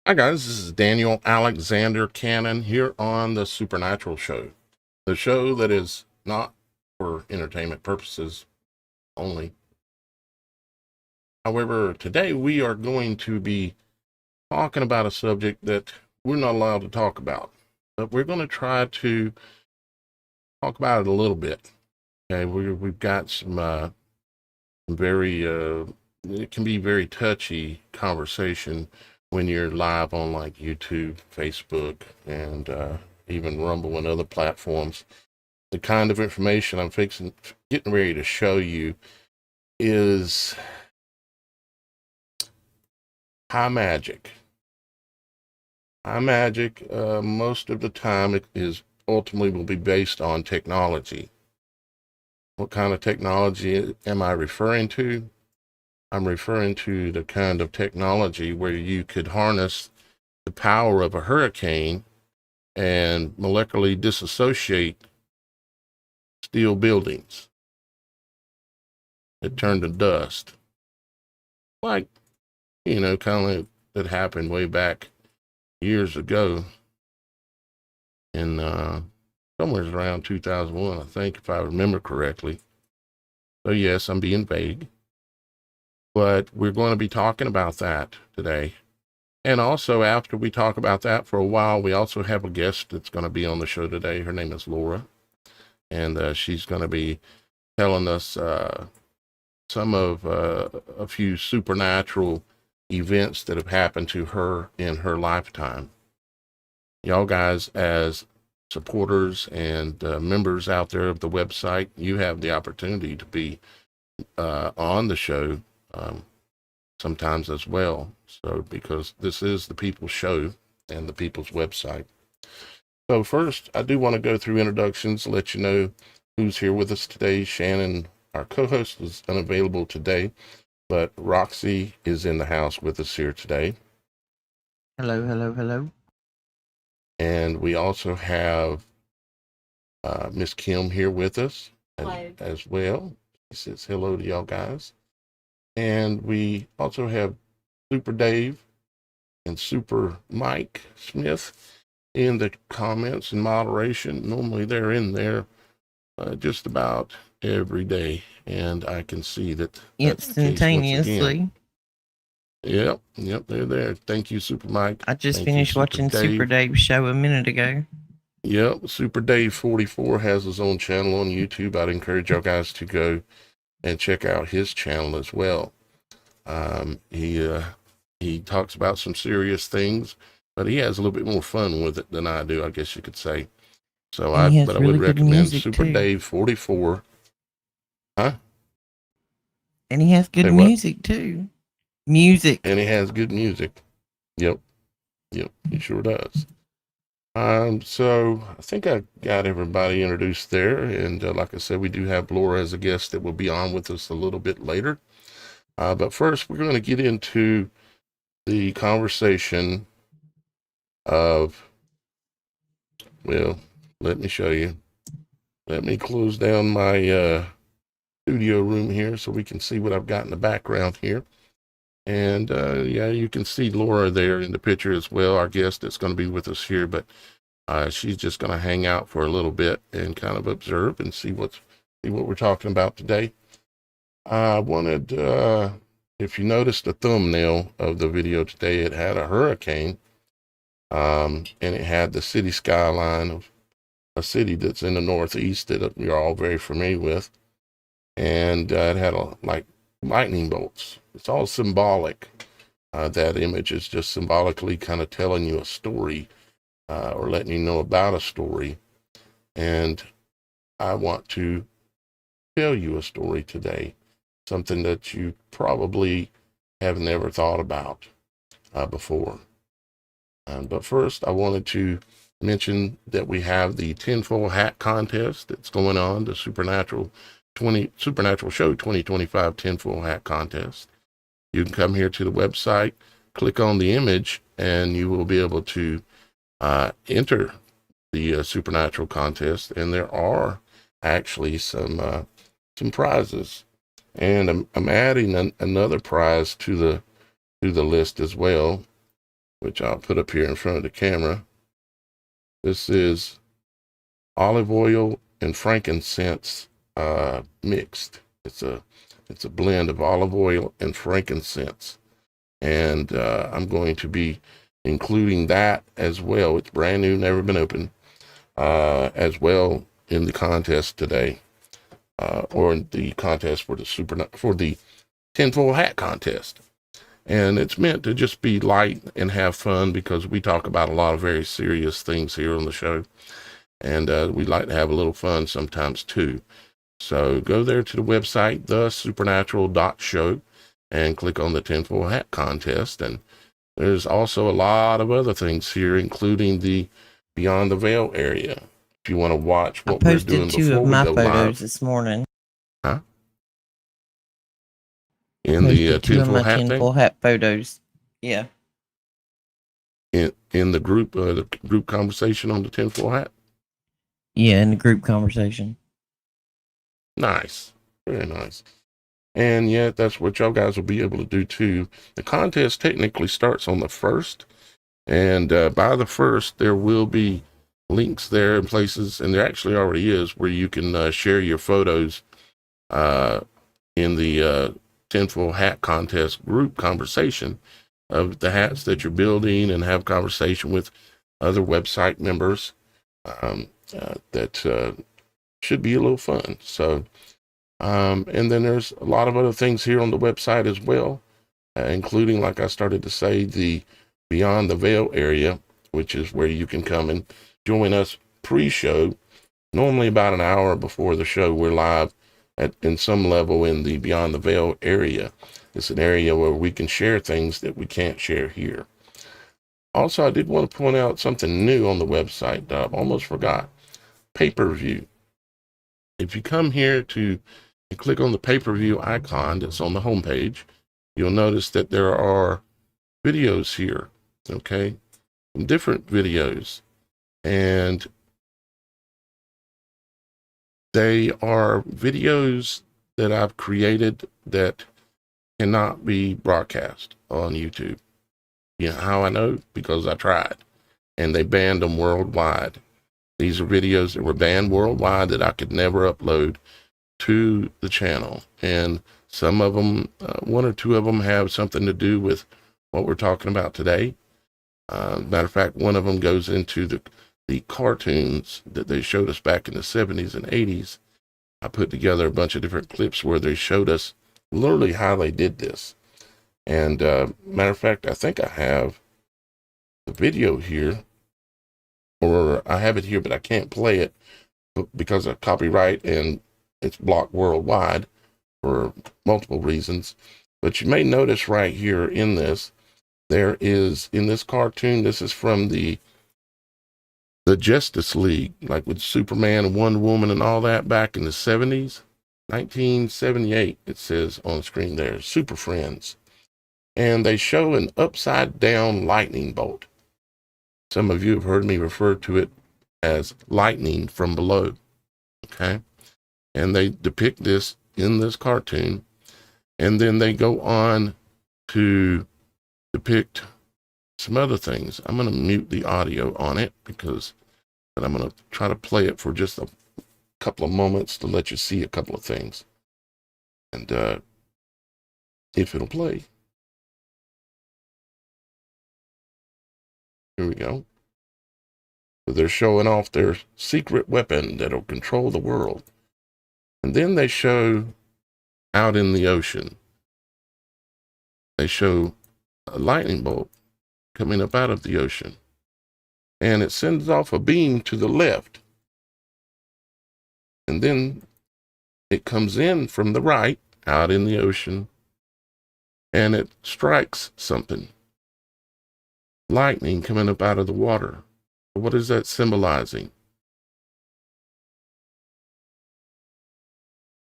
Hi guys, this is Daniel Alexander Cannon here on the Supernatural Show, the show that is not for entertainment purposes only. However, today we are going to be talking about a subject that we're not allowed to talk about, but we're going to try to talk about it a little bit. Okay, we've got some very it can be very touchy conversation when you're live on like YouTube, Facebook, and even Rumble and other platforms. The kind of information I'm getting ready to show you is high magic. High magic, most of the time, it is ultimately will be based on technology. What kind of technology am I referring to? I'm referring to the kind of technology where you could harness the power of a hurricane and molecularly disassociate steel buildings that turn to dust. Like, kind of that happened way back years ago in somewhere around 2001, I think, if I remember correctly. So yes, I'm being vague, but we're going to be talking about that today. And also, after we talk about that for a while, we also have a guest that's going to be on the show today. Her name is Laura, and she's going to be telling us some of a few supernatural events that have happened to her in her lifetime. Y'all guys, as supporters and members out there of the website, you have the opportunity to be on the show sometimes as well. So, because this is the People's Show and the People's website. So first, I do want to go through introductions, let you know who's here with us today. Shannon, our co-host, is unavailable today, but Roxy is in the house with us here today. Hello, hello, hello. And we also have Miss Kim here with us as well. She says hello to y'all guys. And we also have Super Dave and Super Mike Smith in the comments and moderation. Normally they're in there just about every day, and I can see that instantaneously. Yep, they're there. Thank you, Super Mike. I just finished watching Super Dave's show a minute ago. Yep, Super Dave 44 has his own channel on YouTube. I'd encourage y'all guys to go and check out his channel as well. He talks about some serious things, but he has a little bit more fun with it than I do, I guess you could say. So I would recommend Super Dave 44. Huh? And he has good music too. And he has good music. Yep, he sure does. So I think I got everybody introduced there, and like I said, we do have Laura as a guest that will be on with us a little bit later. But first, we're going to get into the conversation of, well, let me show you. Let me close down my studio room here so we can see what I've got in the background here. And yeah, you can see Laura there in the picture as well, our guest that's going to be with us here. But she's just going to hang out for a little bit and kind of observe and see what we're talking about today. I wanted, if you noticed the thumbnail of the video today, it had a hurricane, and it had the city skyline of a city that's in the Northeast that we're all very familiar with. And it had like lightning bolts. It's all symbolic. That image is just symbolically kind of telling you a story, or letting you know about a story. And I want to tell you a story today, something that you probably have never thought about before. But first, I wanted to mention that we have the tinfoil hat contest that's going on, the Supernatural Show 2025 tinfoil hat contest. You can come here to the website, click on the image, and you will be able to enter the Supernatural contest. And there are actually some prizes, and I'm adding another prize to the list as well, which I'll put up here in front of the camera. This is olive oil and frankincense mixed. It's a blend of olive oil and frankincense, and I'm going to be including that as well. It's brand new, never been opened, as well in the contest today, or in the contest for the tinfoil hat contest. And it's meant to just be light and have fun, because we talk about a lot of very serious things here on the show, and we like to have a little fun sometimes too. So go there to the website, TheSupernatural.Show, and click on the tinfoil hat contest. And there's also a lot of other things here, including the Beyond the Veil area. If you want to watch what we're doing before we go live. I posted 2 of my photos this morning. Huh? In the tinfoil hat photos. Yeah. In the group conversation on the tinfoil hat. Yeah, in the group conversation. Nice, very nice. And yeah, that's what y'all guys will be able to do too. The contest technically starts on the 1st, and by the 1st there will be links there and places, and there actually already is, where you can share your photos in the tinfoil hat contest group conversation of the hats that you're building, and have conversation with other website members. That should be a little fun. So, and then there's a lot of other things here on the website as well, including, like I started to say, the Beyond the Veil area, which is where you can come and join us pre-show. Normally about an hour before the show, we're live in some level in the Beyond the Veil area. It's an area where we can share things that we can't share here. Also, I did want to point out something new on the website that I almost forgot. Pay-per-view. If you come here to click on the pay-per-view icon that's on the homepage, you'll notice that there are videos here, okay? Different videos. And they are videos that I've created that cannot be broadcast on YouTube. You know how I know? Because I tried, and they banned them worldwide. These are videos that were banned worldwide that I could never upload to the channel. And some of them, 1 or 2 of them, have something to do with what we're talking about today. Matter of fact, one of them goes into the cartoons that they showed us back in the 70s and 80s. I put together a bunch of different clips where they showed us literally how they did this. And matter of fact, I think I have the video here, or I have it here, but I can't play it because of copyright, and it's blocked worldwide for multiple reasons. But you may notice right here in this, there is, in this cartoon, this is from the Justice League, like with Superman and Wonder Woman and all that back in the 70s, 1978, it says on the screen there, Super Friends. And they show an upside down lightning bolt. Some of you have heard me refer to it as lightning from below. Okay. And they depict this in this cartoon. And then they go on to depict some other things. I'm going to mute the audio on it but I'm going to try to play it for just a couple of moments to let you see a couple of things. And if it'll play. Here we go. So they're showing off their secret weapon that'll control the world. And then they show out in the ocean. They show a lightning bolt coming up out of the ocean. And it sends off a beam to the left. And then it comes in from the right, out in the ocean, and it strikes something. Lightning coming up out of the water. What is that symbolizing?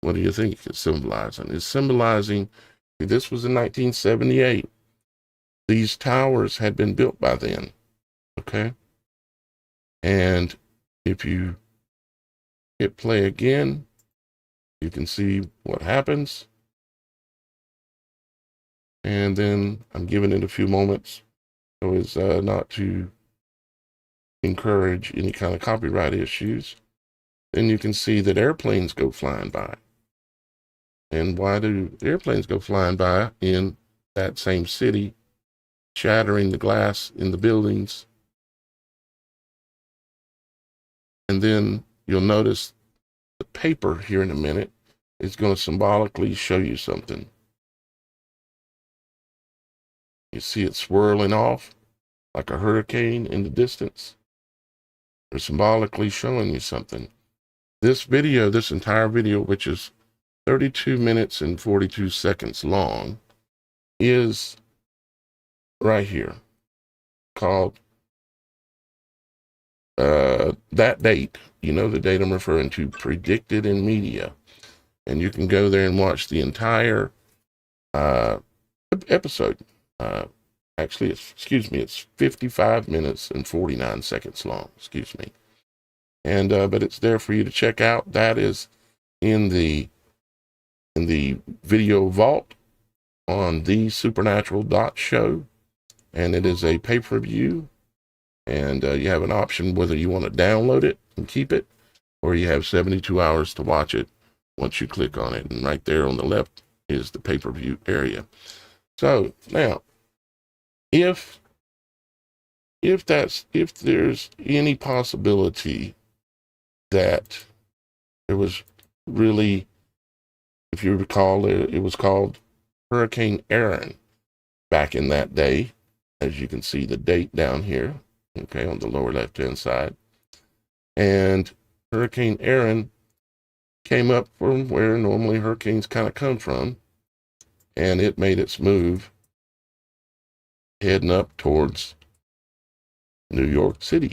What do you think it's symbolizing? It's symbolizing, this was in 1978. These towers had been built by then, okay? And if you hit play again, you can see what happens. And then I'm giving it a few moments so as not to encourage any kind of copyright issues. Then you can see that airplanes go flying by. And why do airplanes go flying by in that same city, shattering the glass in the buildings? And then you'll notice the paper here in a minute is going to symbolically show you something. You see it swirling off like a hurricane in the distance. They're symbolically showing you something. This video, this entire video, which is 32 minutes and 42 seconds long, is right here, called that date. You know the date I'm referring to, predicted in media. And you can go there and watch the entire episode. Actually, it's 55 minutes and 49 seconds long. Excuse me. And but it's there for you to check out. That is in the video vault on TheSupernatural.Show, and it is a pay-per-view. And you have an option whether you want to download it and keep it, or you have 72 hours to watch it once you click on it. And right there on the left is the pay-per-view area. So now, if there's any possibility that there was really, if you recall, it was called Hurricane Aaron back in that day, as you can see the date down here, okay, on the lower left-hand side. And Hurricane Aaron came up from where normally hurricanes kind of come from, and it made its move heading up towards New York City.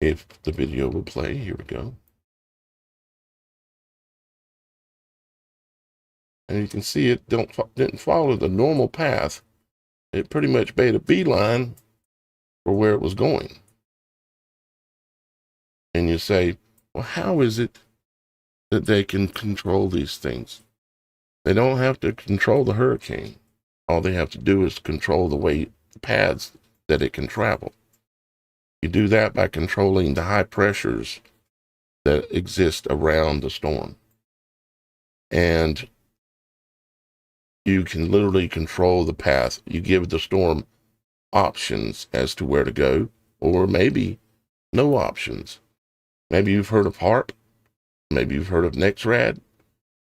If the video will play, here we go. And you can see it didn't follow the normal path. It pretty much made a beeline for where it was going. And you say, well, how is it that they can control these things? They don't have to control the hurricane. All they have to do is control the paths that it can travel. You do that by controlling the high pressures that exist around the storm. And you can literally control the path. You give the storm options as to where to go, or maybe no options. Maybe you've heard of HARP. Maybe you've heard of NEXRAD.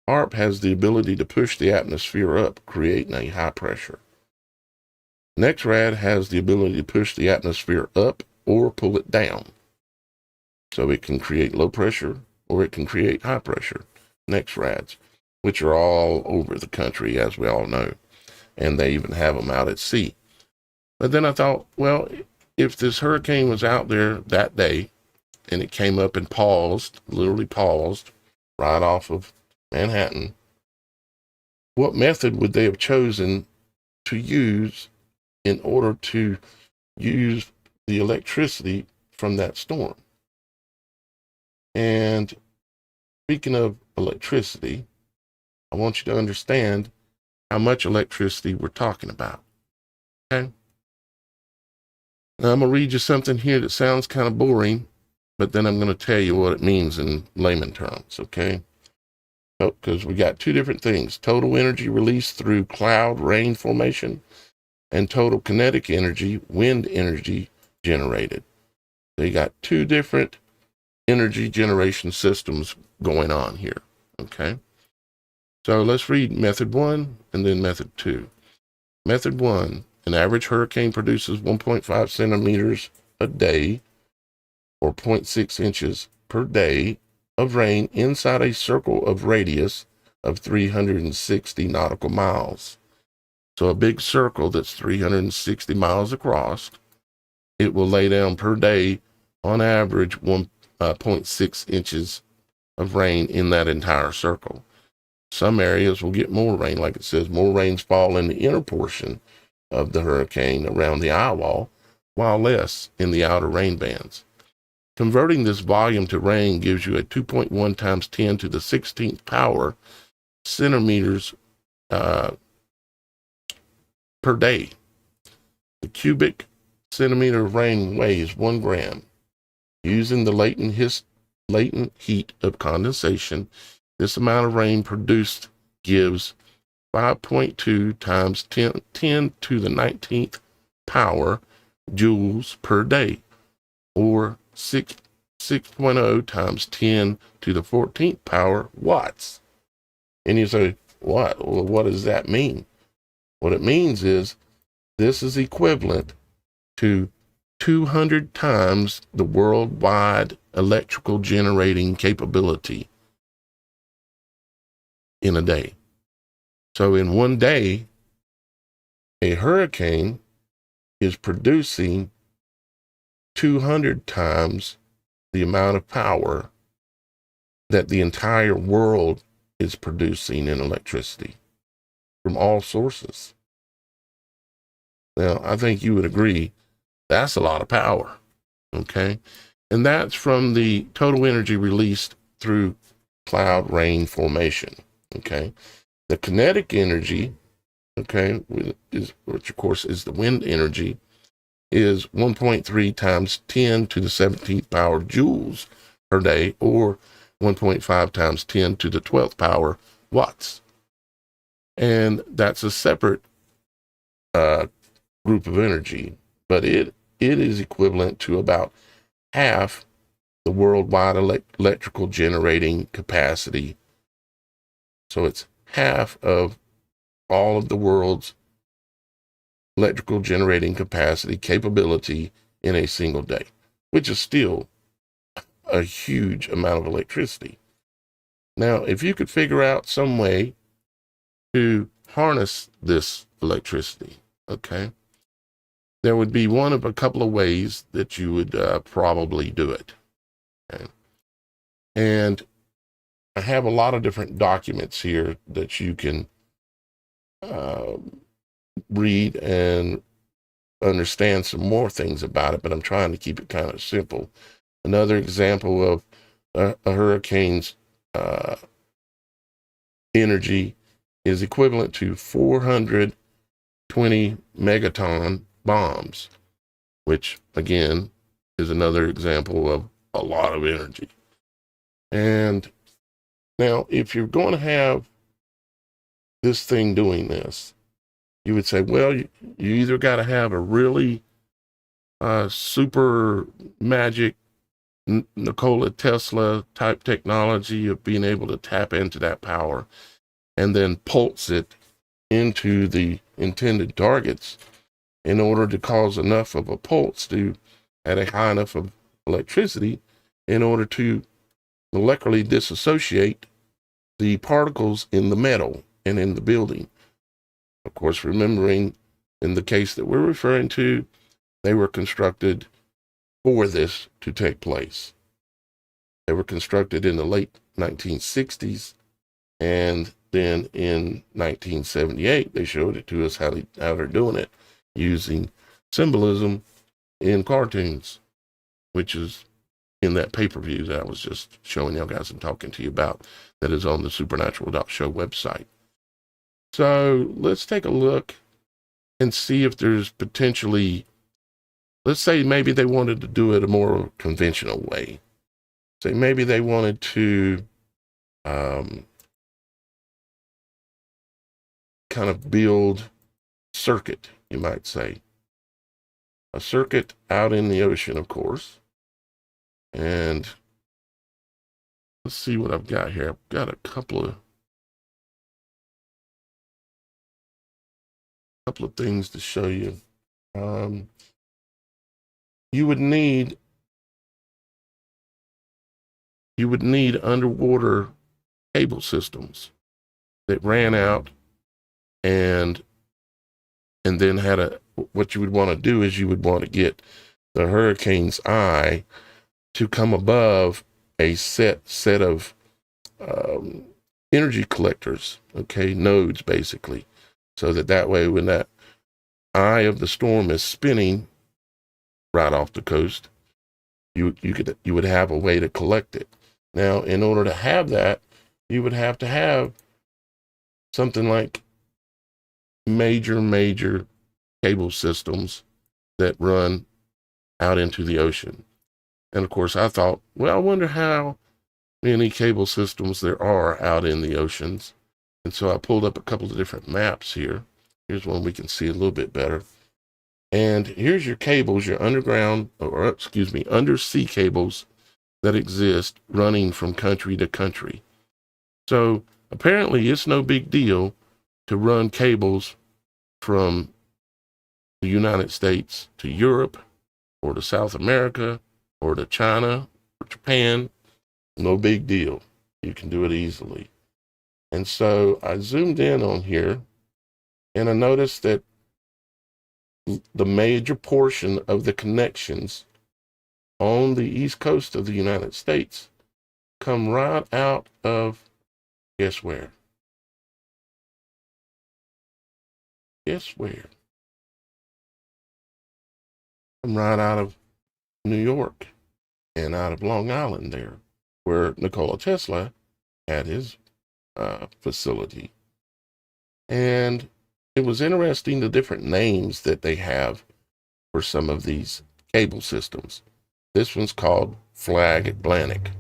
HARP has the ability to push the atmosphere up, creating a high pressure. NEXRAD has the ability to push the atmosphere up or pull it down. So it can create low pressure or it can create high pressure. NEXRADs, which are all over the country, as we all know. And they even have them out at sea. But then I thought, well, if this hurricane was out there that day and it came up and paused, literally paused, right off of Manhattan, what method would they have chosen to use in order to use the electricity from that storm. And speaking of electricity, I want you to understand how much electricity we're talking about. Okay? Now I'm going to read you something here that sounds kind of boring, but then I'm going to tell you what it means in layman terms, okay? Because we got two different things: total energy released through cloud rain formation and total kinetic energy, wind energy generated. They got two different energy generation systems going on here, okay? So let's read method 1 and then method 2. Method 1, an average hurricane produces 1.5 centimeters a day, or 0.6 inches per day, of rain inside a circle of radius of 360 nautical miles. So a big circle that's 360 miles across, it will lay down per day, on average, 1.6 inches of rain in that entire circle. Some areas will get more rain, like it says, more rains fall in the inner portion of the hurricane around the eye wall, while less in the outer rain bands. Converting this volume to rain gives you a 2.1 times 10 to the 16th power centimeters per day. The cubic centimeter of rain weighs 1 gram. Using the latent heat of condensation, this amount of rain produced gives 5.2 times 10 to the 19th power joules per day, or 6.0 times 10 to the 14th power watts. And you say, what? Well, what does that mean? What it means is this is equivalent to 200 times the worldwide electrical generating capability in a day. So in one day, a hurricane is producing 200 times the amount of power that the entire world is producing in electricity from all sources. Now, I think you would agree that's a lot of power, okay? And that's from the total energy released through cloud rain formation, okay? The kinetic energy, okay, which of course is the wind energy, is 1.3 times 10 to the 17th power joules per day, or 1.5 times 10 to the 12th power watts. And that's a separate group of energy, but it is equivalent to about half the worldwide electrical generating capacity. So it's half of all of the world's electrical generating capability in a single day, which is still a huge amount of electricity. Now, if you could figure out some way to harness this electricity, okay, there would be one of a couple of ways that you would probably do it. Okay? And I have a lot of different documents here that you can read and understand some more things about it, but I'm trying to keep it kind of simple. Another example of a hurricane's energy is equivalent to 420 megaton bombs, which again is another example of a lot of energy. And now, if you're going to have this thing doing this, you would say, well, you either got to have a really super magic Nikola Tesla type technology of being able to tap into that power and then pulse it into the intended targets in order to cause enough of a pulse to at a high enough of electricity in order to molecularly disassociate the particles in the metal and in the building. Of course, remembering in the case that we're referring to, they were constructed for this to take place. They were constructed in the late 1960s, and then in 1978, they showed it to us how they're doing it. using symbolism in cartoons, which is in that pay-per-view that I was just showing y'all guys and talking to you about, that is on the Supernatural.Show website. So let's take a look and see if there's potentially, let's say maybe they wanted to do it a more conventional way. Say maybe they wanted to kind of build circuit, you might say. A circuit out in the ocean, of course. And let's see what I've got here. I've got a couple of things to show you. You would need underwater cable systems that ran out and then had what you would want to do is you would want to get the hurricane's eye to come above a set of energy collectors, okay, nodes basically, so that way when that eye of the storm is spinning right off the coast, you would have a way to collect it. Now, in order to have that, you would have to have something like major cable systems that run out into the ocean. And of course, I thought, well, I wonder how many cable systems there are out in the oceans. And so I pulled up a couple of different maps here. Here's one we can see a little bit better. And here's your cables, your undersea cables that exist running from country to country. So apparently it's no big deal to run cables from the United States to Europe or to South America or to China or Japan. No big deal. You can do it easily. And so I zoomed in on here and I noticed that the major portion of the connections on the east coast of the United States come right out of, guess where? Guess where? Come right out of New York and out of Long Island there, where Nikola Tesla had his facility. And it was interesting the different names that they have for some of these cable systems. This one's called Flag Atlantic.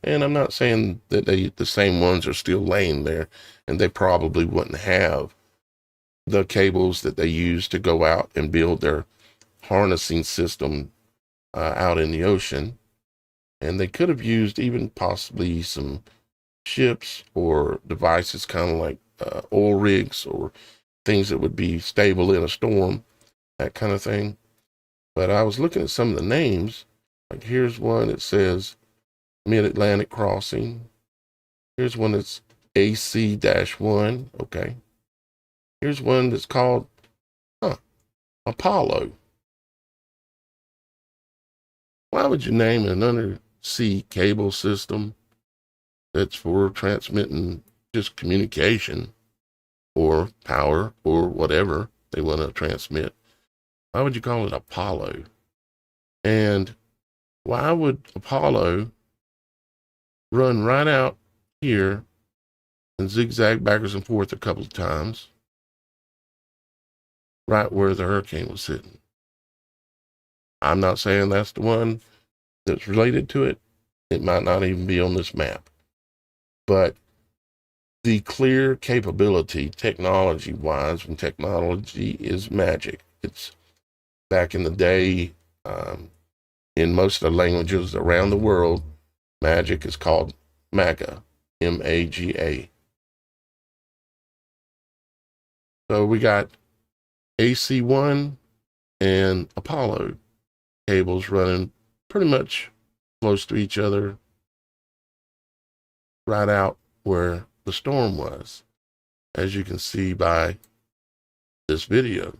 And I'm not saying that the same ones are still laying there, and they probably wouldn't have the cables that they use to go out and build their harnessing system out in the ocean. And they could have used even possibly some ships or devices kind of like oil rigs or things that would be stable in a storm, that kind of thing. But I was looking at some of the names. Like here's one that says Mid-Atlantic Crossing. Here's one that's AC-1. Okay. Here's one that's called Apollo. Why would you name an undersea cable system that's for transmitting just communication or power or whatever they want to transmit? Why would you call it Apollo? And why would Apollo run right out here and zigzag backwards and forth a couple of times right where the hurricane was sitting? I'm not saying that's the one that's related to it. It might not even be on this map. But the clear capability, technology-wise, when technology is magic, it's back in the day, in most of the languages around the world, magic is called MAGA, M-A-G-A. So we got AC-1 and Apollo cables running pretty much close to each other right out where the storm was, as you can see by this video.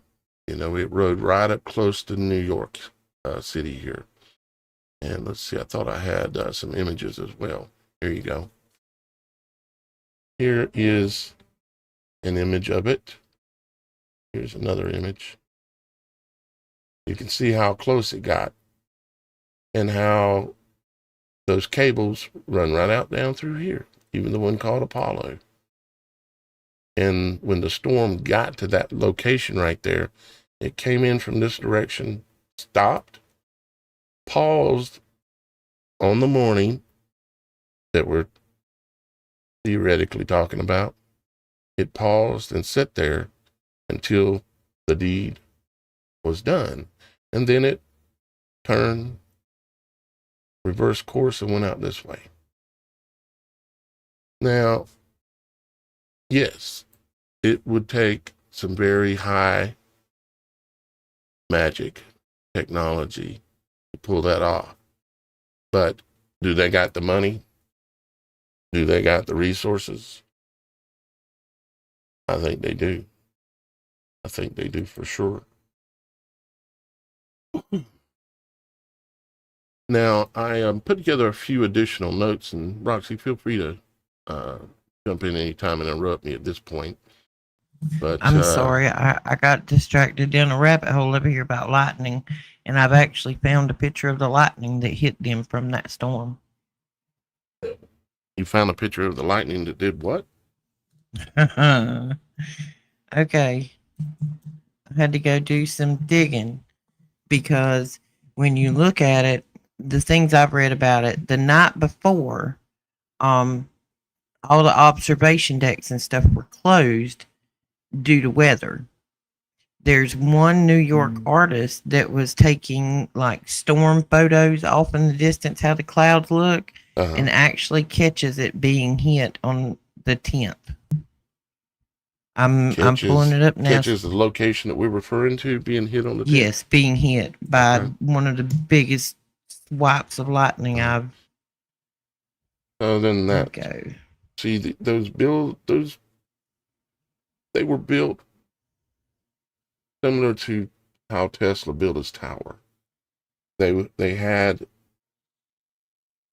You know, it rode right up close to New York City here. And let's see, I thought I had some images as well. Here you go. Here is an image of it. Here's another image. You can see how close it got and how those cables run right out down through here, even the one called Apollo. And when the storm got to that location right there, it came in from this direction, stopped, paused on the morning that we're theoretically talking about. It paused and sat there until the deed was done. And then it turned, reverse course, and went out this way. Now, yes, it would take some very high magic technology to pull that off. But do they got the money? Do they got the resources? I think they do. I think they do for sure. Now, I put together a few additional notes, and Roxy, feel free to jump in anytime and interrupt me at this point. But I'm sorry, I got distracted down a rabbit hole over here about lightning, and I've actually found a picture of the lightning that hit them from that storm. You found a picture of the lightning that did what? Okay. I had to go do some digging because when you look at it, the things I've read about it, the night before, all the observation decks and stuff were closed due to weather. There's one New York artist that was taking like storm photos off in the distance, how the clouds look, and actually catches it being hit on the 10th. I'm pulling it up now. Catches the location that we're referring to being hit on the 10th? Yes, being hit by one of the biggest swipes of lightning I've. Other than that, go. See those they were built similar to how Tesla built his tower. They had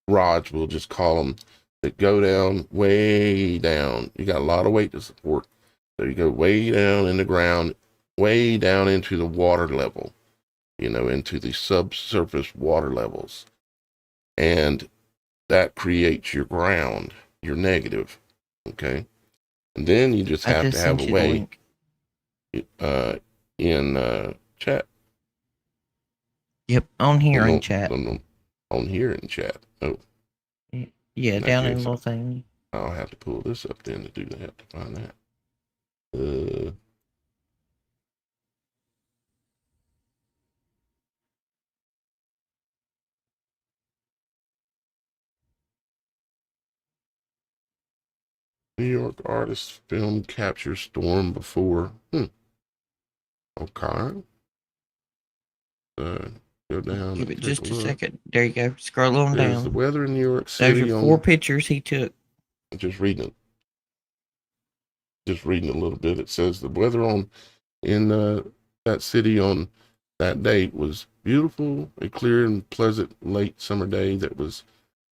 rods, we'll just call them, that go down, way down. You got a lot of weight to support. So you go way down in the ground, way down into the water level, into the subsurface water levels. And that creates your ground, your negative. Okay. And then you just have to have a way in chat. Yep, on here in chat. On here in chat. Oh. Yeah, down in the little thing. I'll have to pull this up then to do that, to find that. New York artist film captures storm before. Okay. Go down. Give it just a second. There you go. Scroll on There's down. The weather in New York City. Those are 4 pictures he took. Just reading it. Just reading a little bit. It says the weather in that city on that date was beautiful, a clear and pleasant late summer day that was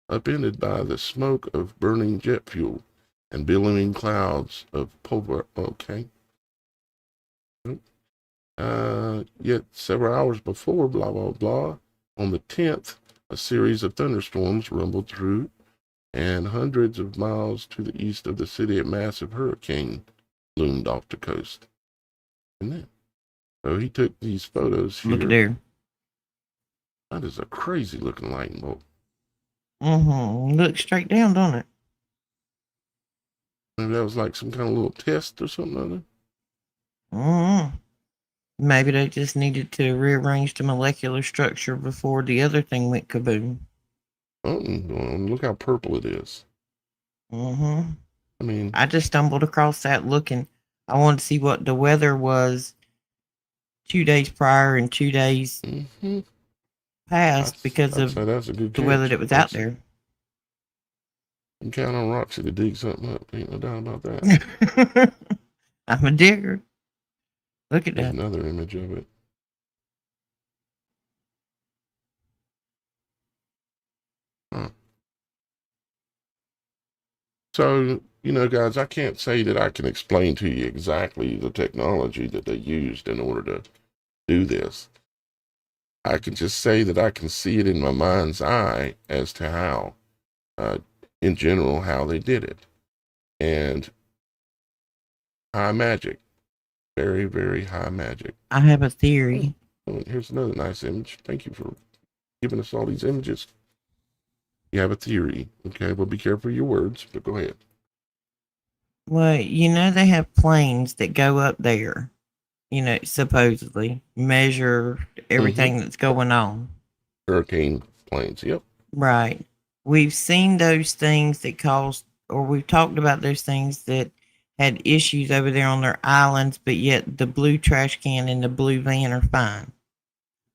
upended by the smoke of burning jet fuel and billowing clouds of pulver. Okay. Yet several hours before, blah, blah, blah, on the 10th, a series of thunderstorms rumbled through, and hundreds of miles to the east of the city, a massive hurricane loomed off the coast. So he took these photos here. Look at there. That is a crazy looking lightning bolt. Look straight down, don't it? Maybe that was like some kind of little test or something Maybe they just needed to rearrange the molecular structure before the other thing went kaboom. Oh, look how purple it is. I mean, I just stumbled across that looking. I wanted to see what the weather was 2 days prior and 2 days past because of the weather that was out there. I'm counting on Roxy to dig something up. Ain't no doubt about that. I'm a digger. Look at that. Another image of it. So, guys, I can't say that I can explain to you exactly the technology that they used in order to do this. I can just say that I can see it in my mind's eye as to how, in general, how they did it. And high magic, very, very high magic. I have a theory. Oh, here's another nice image. Thank you for giving us all these images. You have a theory. Okay, well, be careful of your words, but go ahead. Well, they have planes that go up there, supposedly measure everything that's going on. Hurricane planes, yep. Right. We've seen those things that caused, or we've talked about those things that had issues over there on their islands, but yet the blue trash can and the blue van are fine.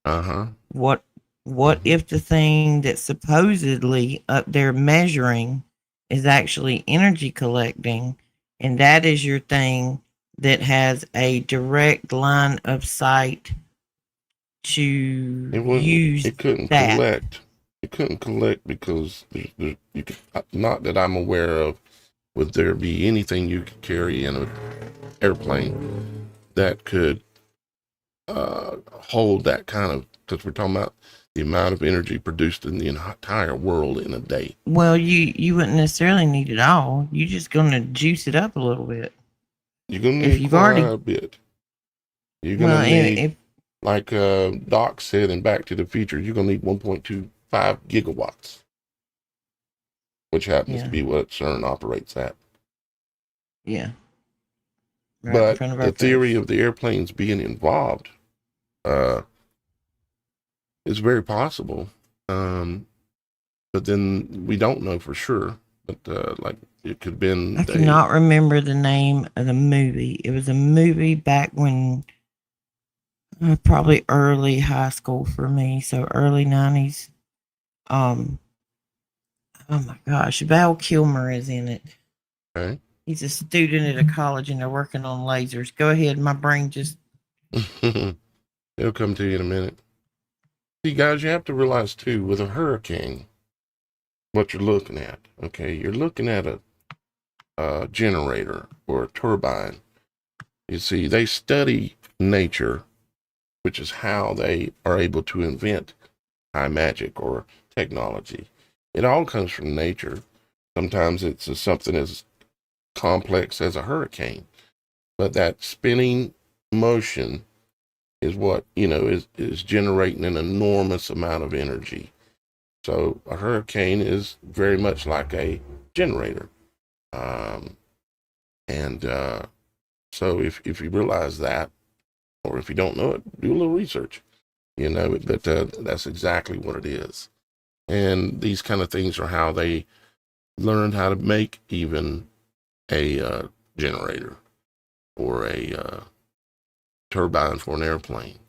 Uh-huh. What if the thing that's supposedly up there measuring is actually energy collecting, and that is your thing that has a direct line of sight to use it couldn't that? collect. It couldn't collect because not that I'm aware of, would there be anything you could carry in an airplane that could hold that kind of, because we're talking about the amount of energy produced in the entire world in a day. Well, you wouldn't necessarily need it all. You're just going to juice it up a little bit. You're going to need quite a bit. You're going to need, like Doc said in Back to the Future, you're going to need 1.25 gigawatts, which happens to be what CERN operates at. Yeah. Right, but the theory of the airplanes being involved is very possible. But then we don't know for sure. But like it could have been. I cannot remember the name of the movie. It was a movie back when probably early high school for me, so early 90s. Oh my gosh, Val Kilmer is in it. Okay. He's a student at a college and they're working on lasers. Go ahead, my brain just. It'll come to you in a minute. See, guys, you have to realize too, with a hurricane, what you're looking at. Okay, you're looking at a generator or a turbine. You see, they study nature, which is how they are able to invent high magic or technology. It all comes from nature. Sometimes it's something as complex as a hurricane, but that spinning motion is what, is generating an enormous amount of energy. So a hurricane is very much like a generator. So if you realize that, or if you don't know it, do a little research, but that's exactly what it is. And these kind of things are how they learned how to make even a generator or a turbine for an airplane,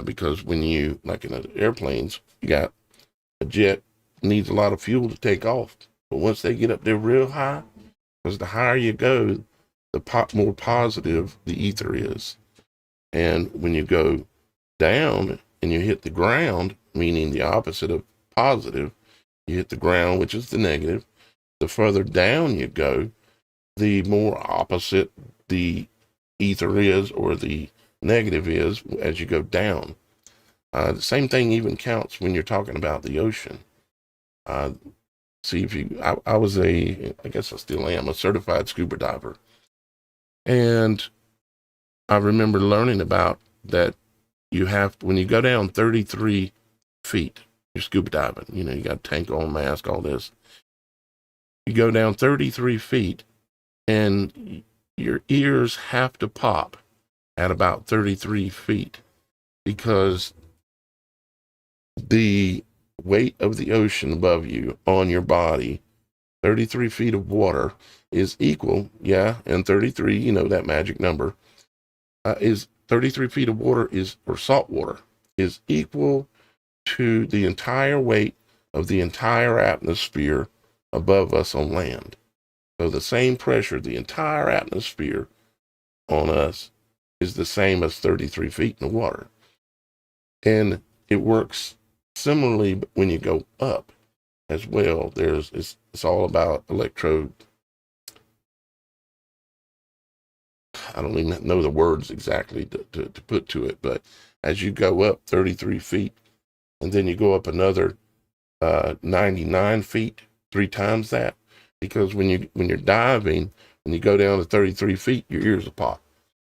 because when you, like in airplanes, you got a jet needs a lot of fuel to take off. But once they get up there real high, because the higher you go, the more positive the ether is. And when you go down and you hit the ground, meaning the opposite of positive, you hit the ground, which is the negative. The further down you go, the more opposite the ether is, or the negative is, as you go down. The same thing even counts when you're talking about the ocean. See, I was I guess I still am, a certified scuba diver. And I remember learning about that when you go down 33 feet, you're scuba diving, you got a tank on, mask, all this. You go down 33 feet and your ears have to pop at about 33 feet because the weight of the ocean above you on your body, 33 feet of water is equal, and 33, that magic number, is 33 feet of water or salt water is equal to the entire weight of the entire atmosphere above us on land. So the same pressure, the entire atmosphere on us is the same as 33 feet in the water. And it works similarly when you go up as well. It's all about electrode. I don't even know the words exactly to put to it, but as you go up 33 feet, and then you go up another 99 feet, 3 times that, because when you're diving, when you go down to 33 feet, your ears will pop.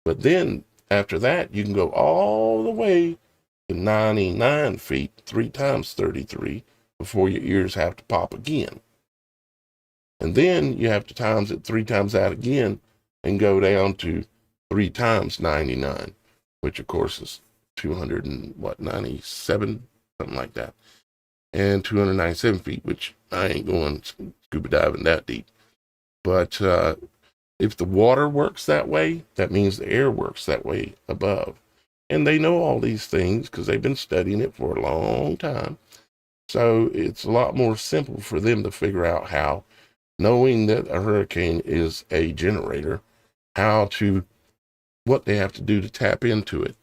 But then after that, you can go all the way to 99 feet, 3 times 33, before your ears have to pop again. And then you have to times it 3 times that again and go down to 3 times 99, which of course is 297, something like that. And 297 feet, which I ain't going scuba diving that deep. But if the water works that way, that means the air works that way above. And they know all these things because they've been studying it for a long time. So it's a lot more simple for them to figure out how, knowing that a hurricane is a generator, what they have to do to tap into it.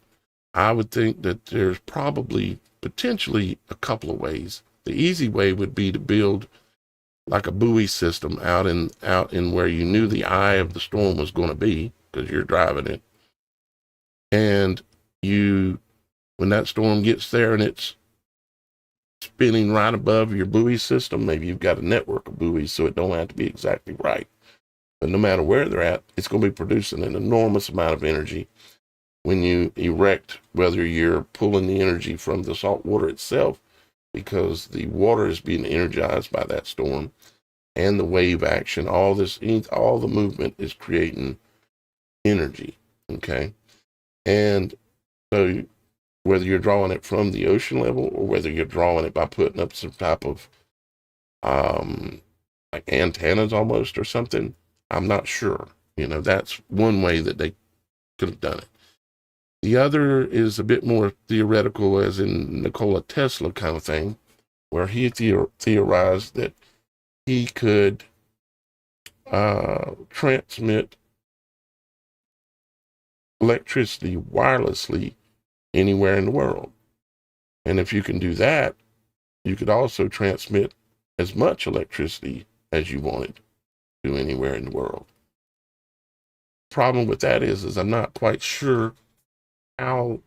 I would think that there's probably potentially a couple of ways. The easy way would be to build like a buoy system out in where you knew the eye of the storm was going to be, because you're driving it. And when that storm gets there and it's spinning right above your buoy system, maybe you've got a network of buoys, so it don't have to be exactly right. But no matter where they're at, it's going to be producing an enormous amount of energy when you erect, whether you're pulling the energy from the salt water itself, because the water is being energized by that storm, and the wave action, all the movement is creating energy. Okay. And so whether you're drawing it from the ocean level or whether you're drawing it by putting up some type of like antennas almost or something, I'm not sure. That's one way that they could have done it. The other is a bit more theoretical, as in Nikola Tesla kind of thing, where he theorized that he could transmit electricity wirelessly anywhere in the world. And if you can do that, you could also transmit as much electricity as you wanted to anywhere in the world. Problem with that is I'm not quite sure how,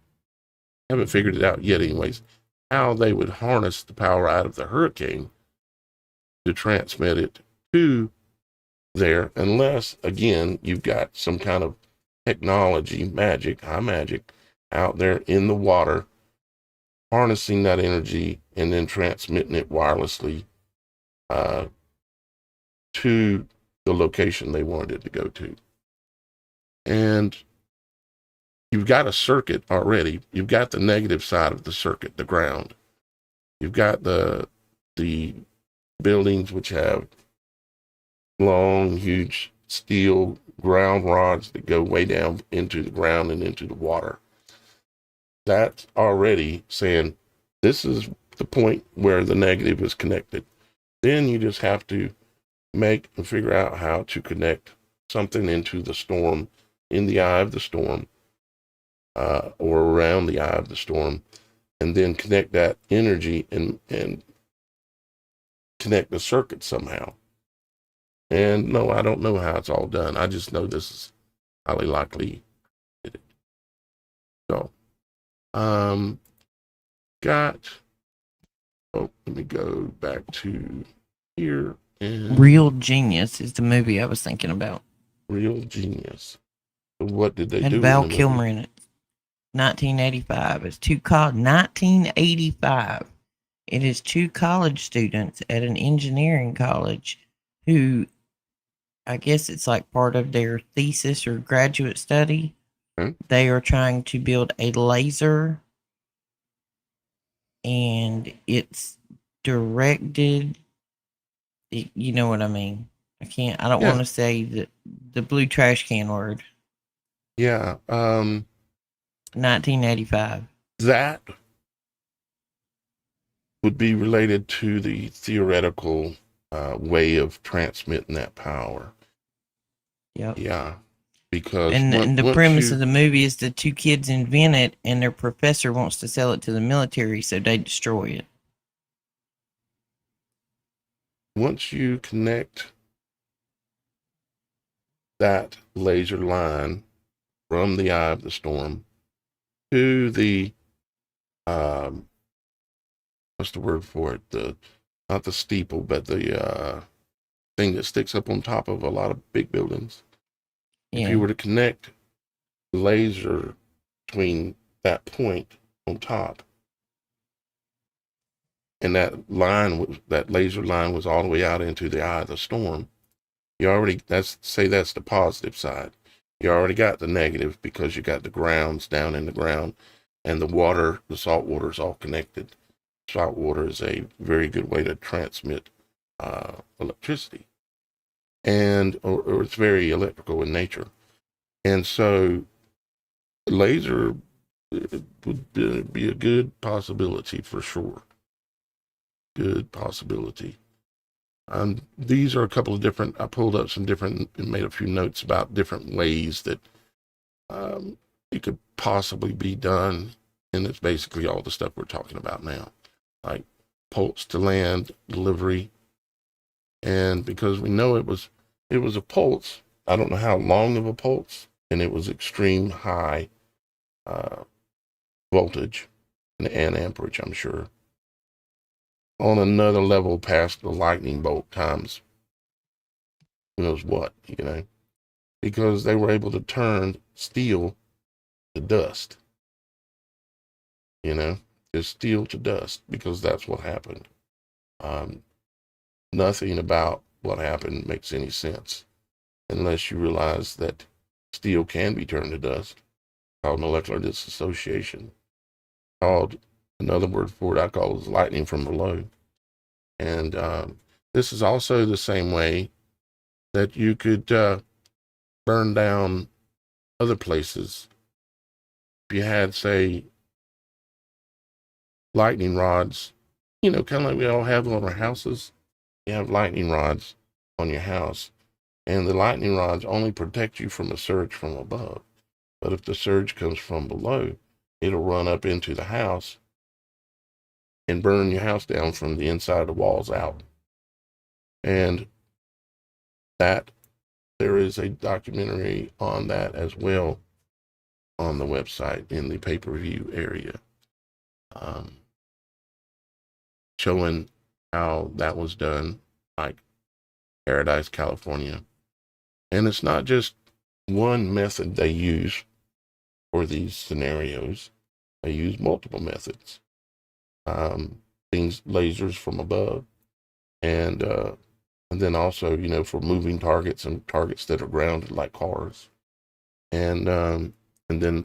I haven't figured it out yet anyways, how they would harness the power out of the hurricane to transmit it to there, unless, again, you've got some kind of technology, high magic, out there in the water, harnessing that energy and then transmitting it wirelessly to the location they wanted it to go to. And you've got a circuit already. You've got the negative side of the circuit, the ground. You've got the buildings which have long, huge steel ground rods that go way down into the ground and into the water. That's already saying this is the point where the negative is connected. Then you just have to make and figure out how to connect something into the storm, in the eye of the storm, or around the eye of the storm, and then connect that energy and connect the circuit somehow. And no, I don't know how it's all done. I just know this is highly likely. So, let me go back to here. And Real Genius is the movie I was thinking about. Real Genius. What did they Had do? Val Kilmer in it. 1985. It's 1985. It is two college students at an engineering college who, I guess it's like part of their thesis or graduate study. Okay. They are trying to build a laser, and it's directed. You know what I mean? I don't want to say the blue trash can word. Yeah. 1985. That would be related to the theoretical way of transmitting that power. Yep. Yeah. Because and the premise of the movie is the two kids invent it, and their professor wants to sell it to the military, so they destroy it. Once you connect that laser line from the eye of the storm to the um, what's the word for it? Not the steeple, but the thing that sticks up on top of a lot of big buildings. If you Yeah. were to connect the laser between that point on top and that laser line was all the way out into the eye of the storm, that's the positive side. You already got the negative because you got the grounds down in the ground, and the salt water is all connected. Salt water is a very good way to transmit electricity, or it's very electrical in nature. And so laser would be a good possibility for sure. Good possibility. These are a couple of different, I pulled up some different and made a few notes about different ways that it could possibly be done. And it's basically all the stuff we're talking about now, like pulse to land delivery. And because we know it was a pulse, I don't know how long of a pulse, and it was extreme high voltage and amperage, I'm sure, on another level past the lightning bolt times who knows what, because they were able to turn steel to dust, just steel to dust, because that's what happened. Nothing about what happened makes any sense unless you realize that steel can be turned to dust, called molecular disassociation, called another word for it I call is lightning from below. And this is also the same way that you could burn down other places. If you had, say, lightning rods, kind of like we all have on our houses, you have lightning rods on your house, and the lightning rods only protect you from a surge from above. But if the surge comes from below, it'll run up into the house and burn your house down from the inside of the walls out. And that there is a documentary on that as well on the website in the pay-per-view area, showing how that was done, like Paradise, California. And it's not just one method they use for these scenarios. They use multiple methods. Things, lasers from above, and then also, for moving targets and targets that are grounded like cars. And then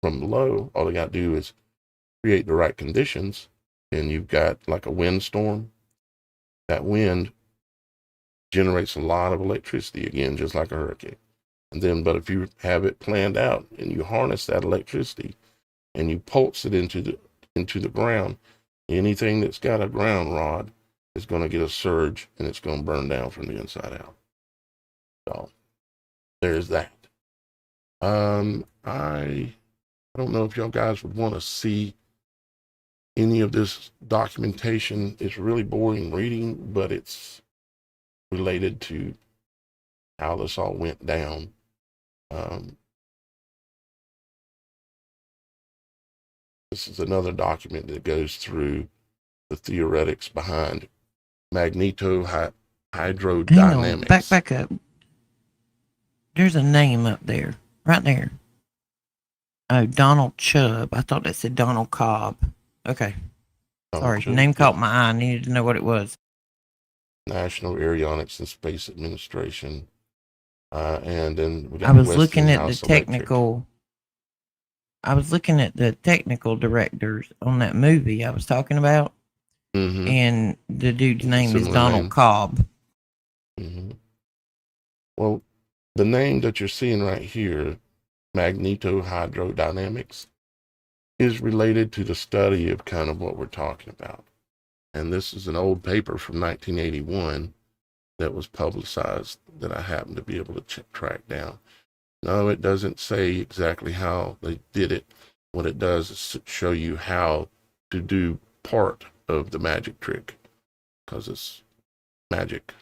from below, all they got to do is create the right conditions, and you've got like a windstorm. That wind generates a lot of electricity again, just like a hurricane. And then, but if you have it planned out and you harness that electricity and you pulse it into the ground, anything that's got a ground rod is going to get a surge, and it's going to burn down from the inside out. So there's that. I don't know if y'all guys would want to see any of this documentation. It's really boring reading, but it's related to how this all went down. This is another document that goes through the theoretics behind Hang on, hydrodynamics. back up. There's a name up there, right there. Oh, Donald Chubb. I thought that said Donald Cobb. Okay. Sorry, name caught my eye. I needed to know what it was. National Aeronautics and Space Administration. And then we got I was looking at the technical. I was looking at the technical directors on that movie I was talking about, and the dude's name is Donald Cobb. Well, the name that you're seeing right here, magnetohydrodynamics, is related to the study of kind of what we're talking about. And this is an old paper from 1981 that was publicized that I happened to be able to track down. No, it doesn't say exactly how they did it. What it does is show you how to do part of the magic trick, because it's magic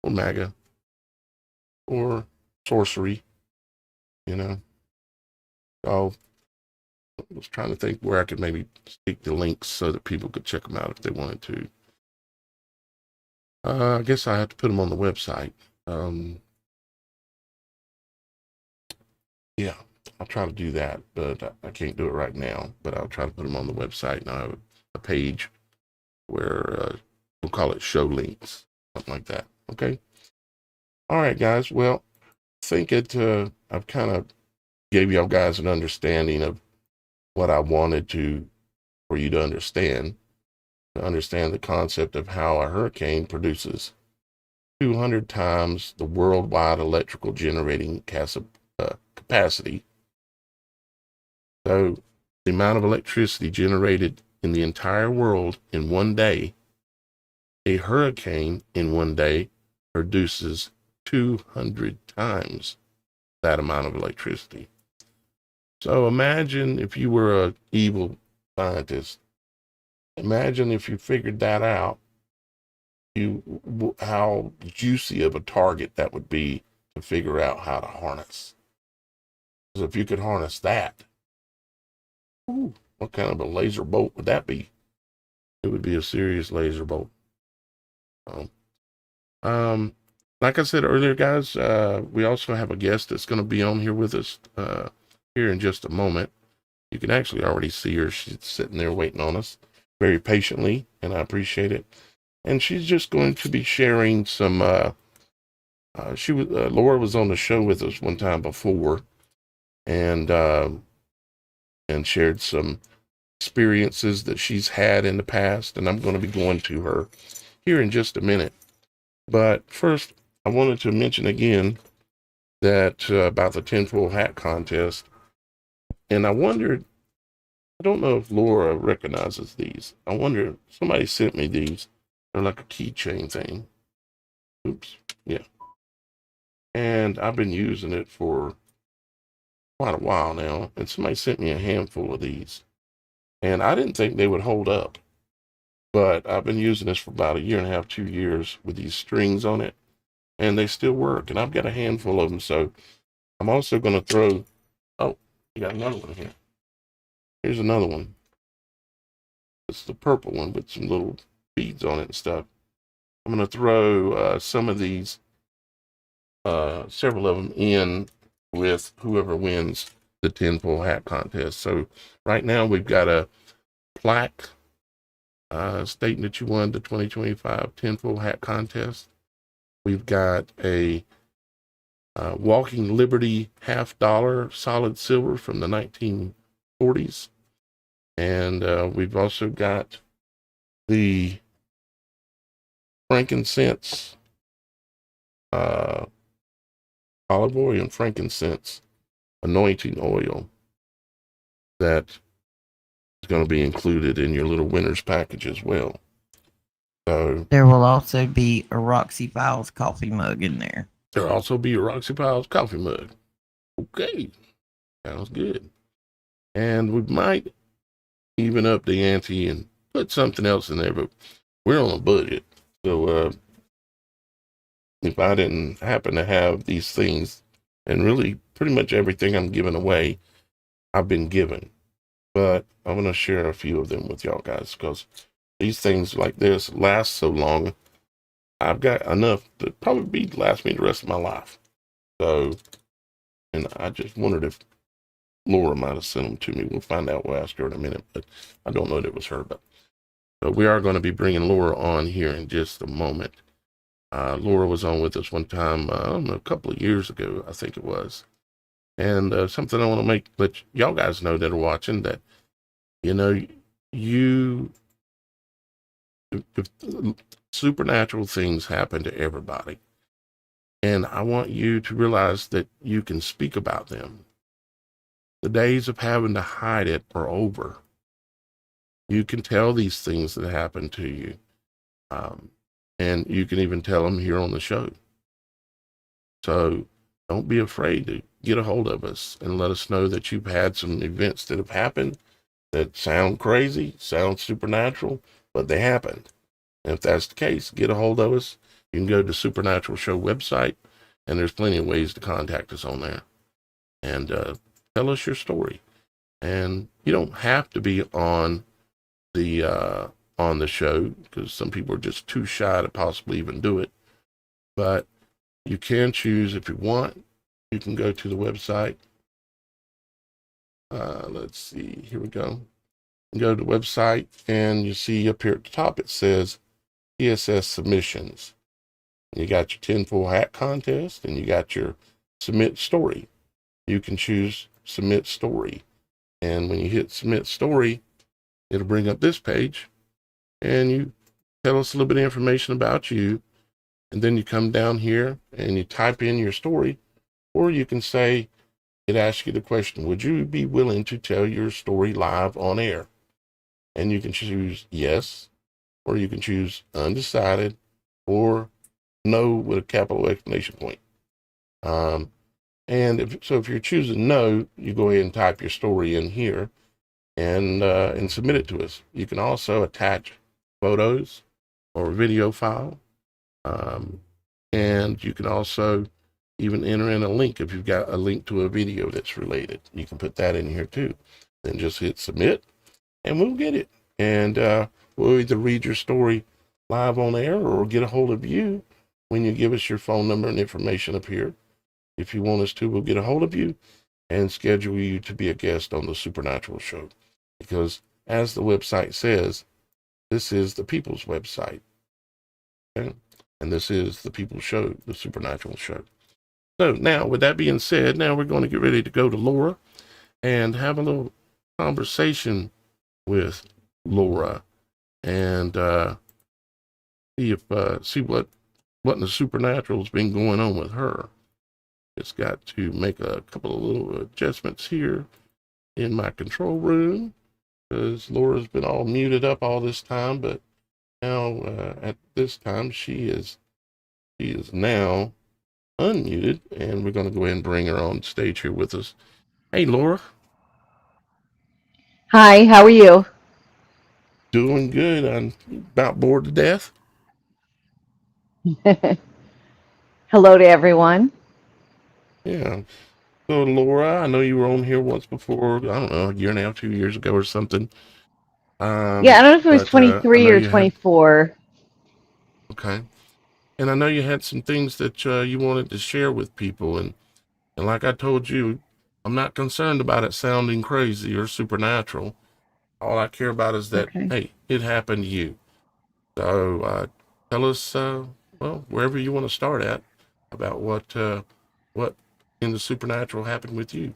or maga or sorcery, So was trying to think where I could maybe stick the links so that people could check them out if they wanted to. I guess I have to put them on the website. Yeah, I'll try to do that, but I can't do it right now. But I'll try to put them on the website. And I have a page where we'll call it show links, something like that. Okay. All right, guys. Well, I think I've kind of gave y'all guys an understanding of what I wanted for you to understand the concept of how a hurricane produces 200 times the worldwide electrical generating capacity. So the amount of electricity generated in the entire world in one day, a hurricane in one day produces 200 times that amount of electricity. So imagine if you were an evil scientist. Imagine if you figured that out, how juicy of a target that would be to figure out how to harness. Because if you could harness that, what kind of a laser bolt would that be? It would be a serious laser bolt. Like I said earlier, guys, we also have a guest that's going to be on here with us here in just a moment. You can actually already see her. She's sitting there waiting on us very patiently, and I appreciate it. And she's just going to be sharing some. Laura was on the show with us one time before, and shared some experiences that she's had in the past, and I'm going to be going to her here in just a minute. But first, I wanted to mention again that about the tinfoil hat contest, and I wondered. I don't know if Laura recognizes these. I wonder, somebody sent me these. They're like a keychain thing. Oops. Yeah. And I've been using it for quite a while now. And somebody sent me a handful of these. And I didn't think they would hold up. But I've been using this for about 1.5 2 years with these strings on it. And they still work. And I've got a handful of them. So I'm also going to throw. Oh, you got another one here. Here's another one. It's the purple one with some little beads on it and stuff. I'm going to throw some of these, several of them in with whoever wins the tinfoil hat contest. So right now we've got a plaque stating that you won the 2025 tinfoil hat contest. We've got a Walking Liberty $50 solid silver from the 1940s. And we've also got the frankincense, olive oil and frankincense anointing oil that is going to be included in your little winner's package as well. So there will also be a Roxy Files coffee mug in there. There'll also be a Roxy Files coffee mug. Okay, sounds good. And we might even up the ante and put something else in there, but we're on a budget. So if I didn't happen to have these things, and really pretty much everything I'm giving away, I've been given. But I'm going to share a few of them with y'all guys because these things like this last so long. I've got enough to probably last me the rest of my life. So, and I just wondered if Laura might have sent them to me. We'll find out. We'll ask her in a minute, but I don't know that it was her. But so we are going to be bringing Laura on here in just a moment. Laura was on with us one time, I don't know, a couple of years ago, I think it was. And something I want to let y'all guys know that are watching that, if supernatural things happen to everybody. And I want you to realize that you can speak about them. The days of having to hide it are over. You can tell these things that happen to you. And you can even tell them here on the show. So don't be afraid to get a hold of us and let us know that you've had some events that have happened that sound crazy, sound supernatural, but they happened. And if that's the case, get a hold of us. You can go to Supernatural Show website, and there's plenty of ways to contact us on there. And tell us your story. And you don't have to be on the show, because some people are just too shy to possibly even do it. But you can choose if you want. You can go to the website. Let's see. Here we go. Go to the website, and you see up here at the top it says PSS submissions. You got your tinfoil hat contest, and you got your submit story. You can choose submit story. And when you hit submit story, it'll bring up this page, and you tell us a little bit of information about you. And then you come down here and you type in your story, or you can say, it asks you the question, would you be willing to tell your story live on air? And you can choose yes, or you can choose undecided, or no with a capital exclamation point. And if you're choosing no, you go ahead and type your story in here and submit it to us. You can also attach photos or a video file. And you can also even enter in a link. If you've got a link to a video that's related, you can put that in here too. Then just hit submit, and we'll get it. And we'll either read your story live on air, or get a hold of you when you give us your phone number and information up here. If you want us to, we'll get a hold of you and schedule you to be a guest on the Supernatural Show. Because as the website says, this is the people's website. Okay? And this is the People's Show, the Supernatural Show. So now, with that being said, now we're going to get ready to go to Laura and have a little conversation with Laura, and see what in the Supernatural's been going on with her. Just got to make a couple of little adjustments here in my control room, because Laura's been all muted up all this time, but now at this time she is now unmuted, and we're going to go ahead and bring her on stage here with us. Hey, Laura. Hi, how are you? Doing good. I'm about bored to death. Hello to everyone. Yeah. So, Laura, I know you were on here once before. I don't know, a year and a half, 2 years ago or something. Yeah, I don't know if it was But I 23 know or you had, 24. okay. And I know you had some things that you wanted to share with people. And like I told you, I'm not concerned about it sounding crazy or supernatural. All I care about is that, Okay. hey, it happened to you. So tell us, well, wherever you want to start at, about what in the supernatural happened with you.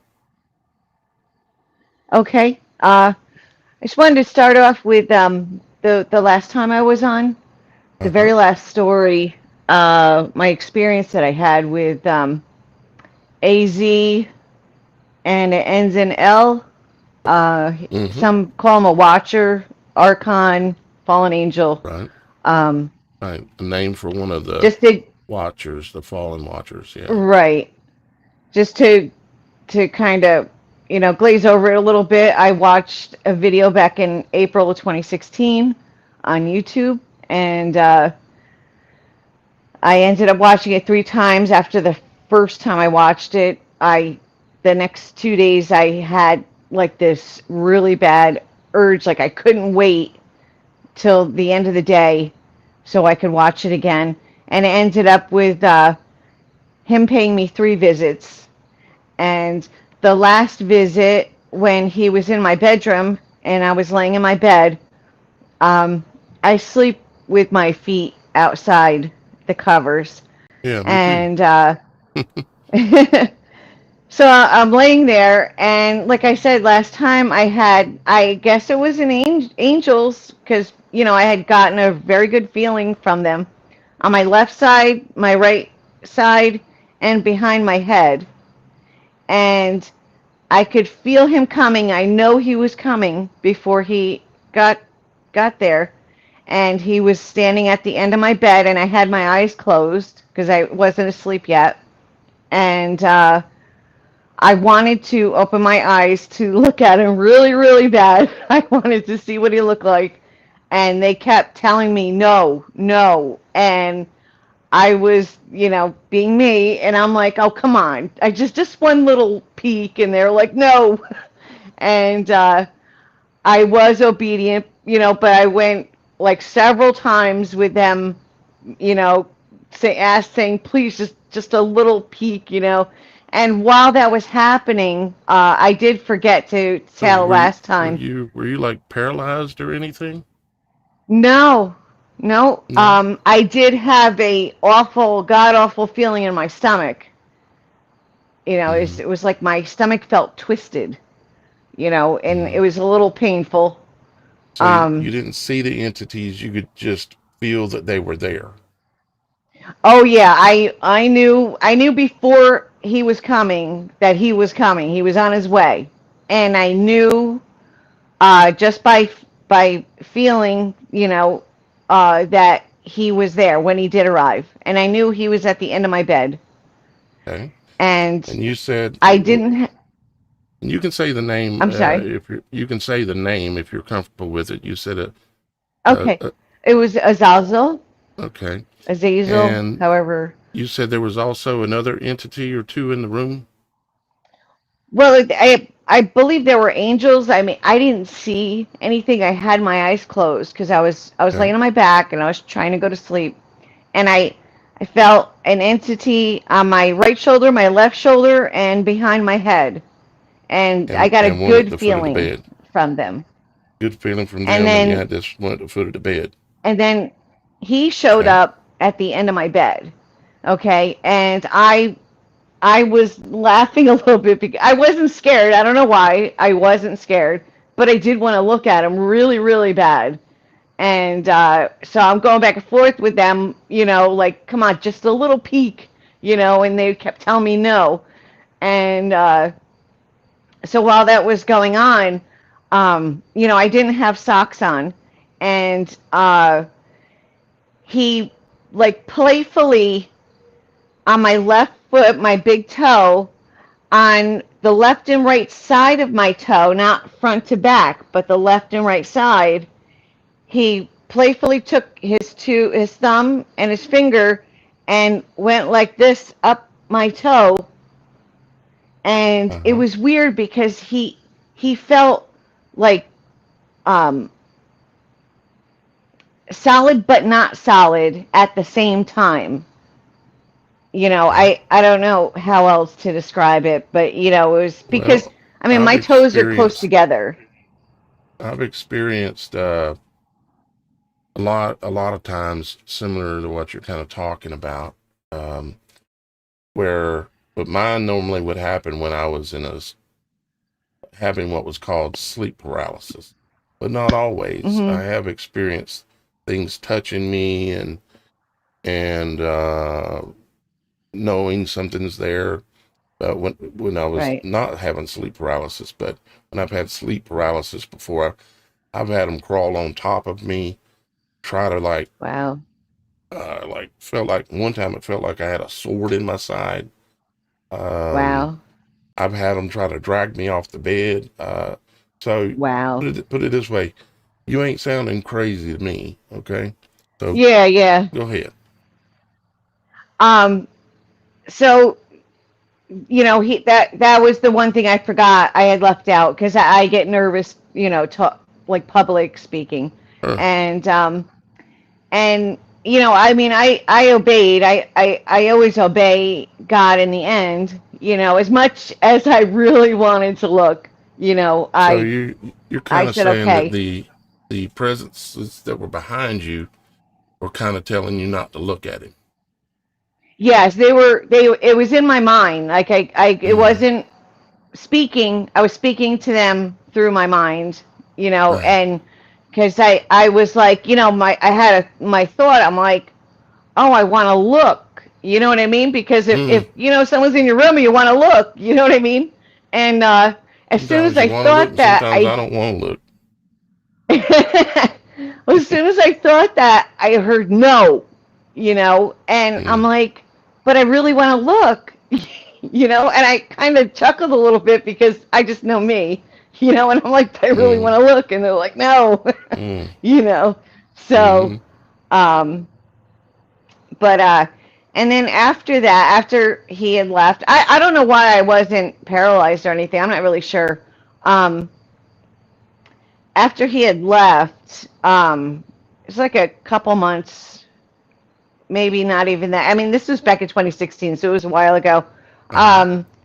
Okay. I just wanted to start off with the last time I was on, the Uh-huh. very last story, my experience that I had with AZ, and it ends in L. Mm-hmm. Some call him a watcher, archon, fallen angel. Right. Um, Right. A name for one of the just to watchers, the fallen watchers. Yeah. right, just to kind of, glaze over it a little bit, I watched a video back in April of 2016 on YouTube, and I ended up watching it 3 times. After the first time I watched it, the next 2 days I had like this really bad urge, like I couldn't wait till the end of the day so I could watch it again. And it ended up with him paying me 3 visits. And the last visit, when he was in my bedroom and I was laying in my bed, um, I sleep with my feet outside the covers. Yeah, me too. And so I'm laying there, and like I said last time, I guess it was an angels, because, I had gotten a very good feeling from them on my left side, my right side, and behind my head. And I could feel him coming. I know he was coming before he got there. And he was standing at the end of my bed, and I had my eyes closed because I wasn't asleep yet. And I wanted to open my eyes to look at him really, really bad. I wanted to see what he looked like. And they kept telling me, no, no. And I was, being me. And I'm like, oh, come on. I just one little peek. And they're like, no. And I was obedient, but I went like several times with them, saying, please, just a little peek. And while that was happening, I did forget to So tell last time. were you like paralyzed or anything? No, no. No. I did have a awful, god awful feeling in my stomach. Hmm. It was like my stomach felt twisted, and Hmm. it was a little painful. So you Um, didn't see the entities, you could just feel that they were there. oh yeah, I knew before he was coming that he was coming. He was on his way, and I knew just by feeling, that he was there when he did arrive, and I knew he was at the end of my bed, Okay. and And you said, I didn't. you can say the name I'm sorry. if you can say the name if you're comfortable with it. You said Okay, a it was Azazel, okay. Azazel, And however. you said there was also another entity or two in the room. Well, I believe there were angels. I mean, I didn't see anything. I had my eyes closed because I was Okay. laying on my back and I was trying to go to sleep, and I felt an entity on my right shoulder, my left shoulder, and behind my head, and I got a And one at good the foot of the feeling bed. from them. Good feeling from And them, and you then had this one at the foot of the bed. and then he showed Okay. up at the end of my bed. Okay, and I was laughing a little bit because I wasn't scared. I don't know why I wasn't scared, but I did want to look at him really, really bad. And so I'm going back and forth with them, like, come on, just a little peek, and they kept telling me no. And so while that was going on, I didn't have socks on. And he, like, playfully on my left foot, my big toe, on the left and right side of my toe, not front to back, but the left and right side, he playfully took his thumb and his finger and went like this up my toe, and it Uh-huh. was weird because he felt like um, solid but not solid at the same time. Okay. I don't know how else to describe it, but it was because Well, I mean I've my toes are close experienced together. I've experienced a lot of times similar to what you're kind of talking about. Um, where but mine normally would happen when I was having what was called sleep paralysis, but not always. Hmm. I have experienced things touching me and knowing something's there. When I was Right. not having sleep paralysis, but when I've had sleep paralysis before, I've had them crawl on top of me, try to Wow. felt like one time it felt like I had a sword in my side. Um, Wow. I've had them try to drag me off the bed. So Wow. put it this way, you ain't sounding crazy to me, okay? So Yeah, yeah. go ahead. Um, so he that was the one thing I forgot I had left out because I get nervous, like public speaking, Uh, and I mean I obeyed. I always obey God in the end, as much as I really wanted to look, so I you're I kind of said saying that okay. the presences that were behind you were kind of telling you not to look at him. Yes, it was in my mind. Like it Mm, wasn't speaking. I was speaking to them through my mind, right. and because I was like, I had my thought. I'm like, oh, I want to look. You know what I mean? Because if Mm, someone's in your room and you want to look, you know what I mean? And as soon as sometimes you I want to look, thought and that, sometimes I don't want to look. as soon as I thought that, I heard no, and I'm Mm, like, but I really want to look, and I kind of chuckled a little bit because I just know me, and I'm like, I really mm, want to look, and they're like, no, mm, you know, so, mm-hmm. um, but and then after that, after he had left, I don't know why I wasn't paralyzed or anything. I'm not really sure. Um, after he had left, it's like a couple months, maybe not even that. I mean, this was back in 2016, so it was a while ago.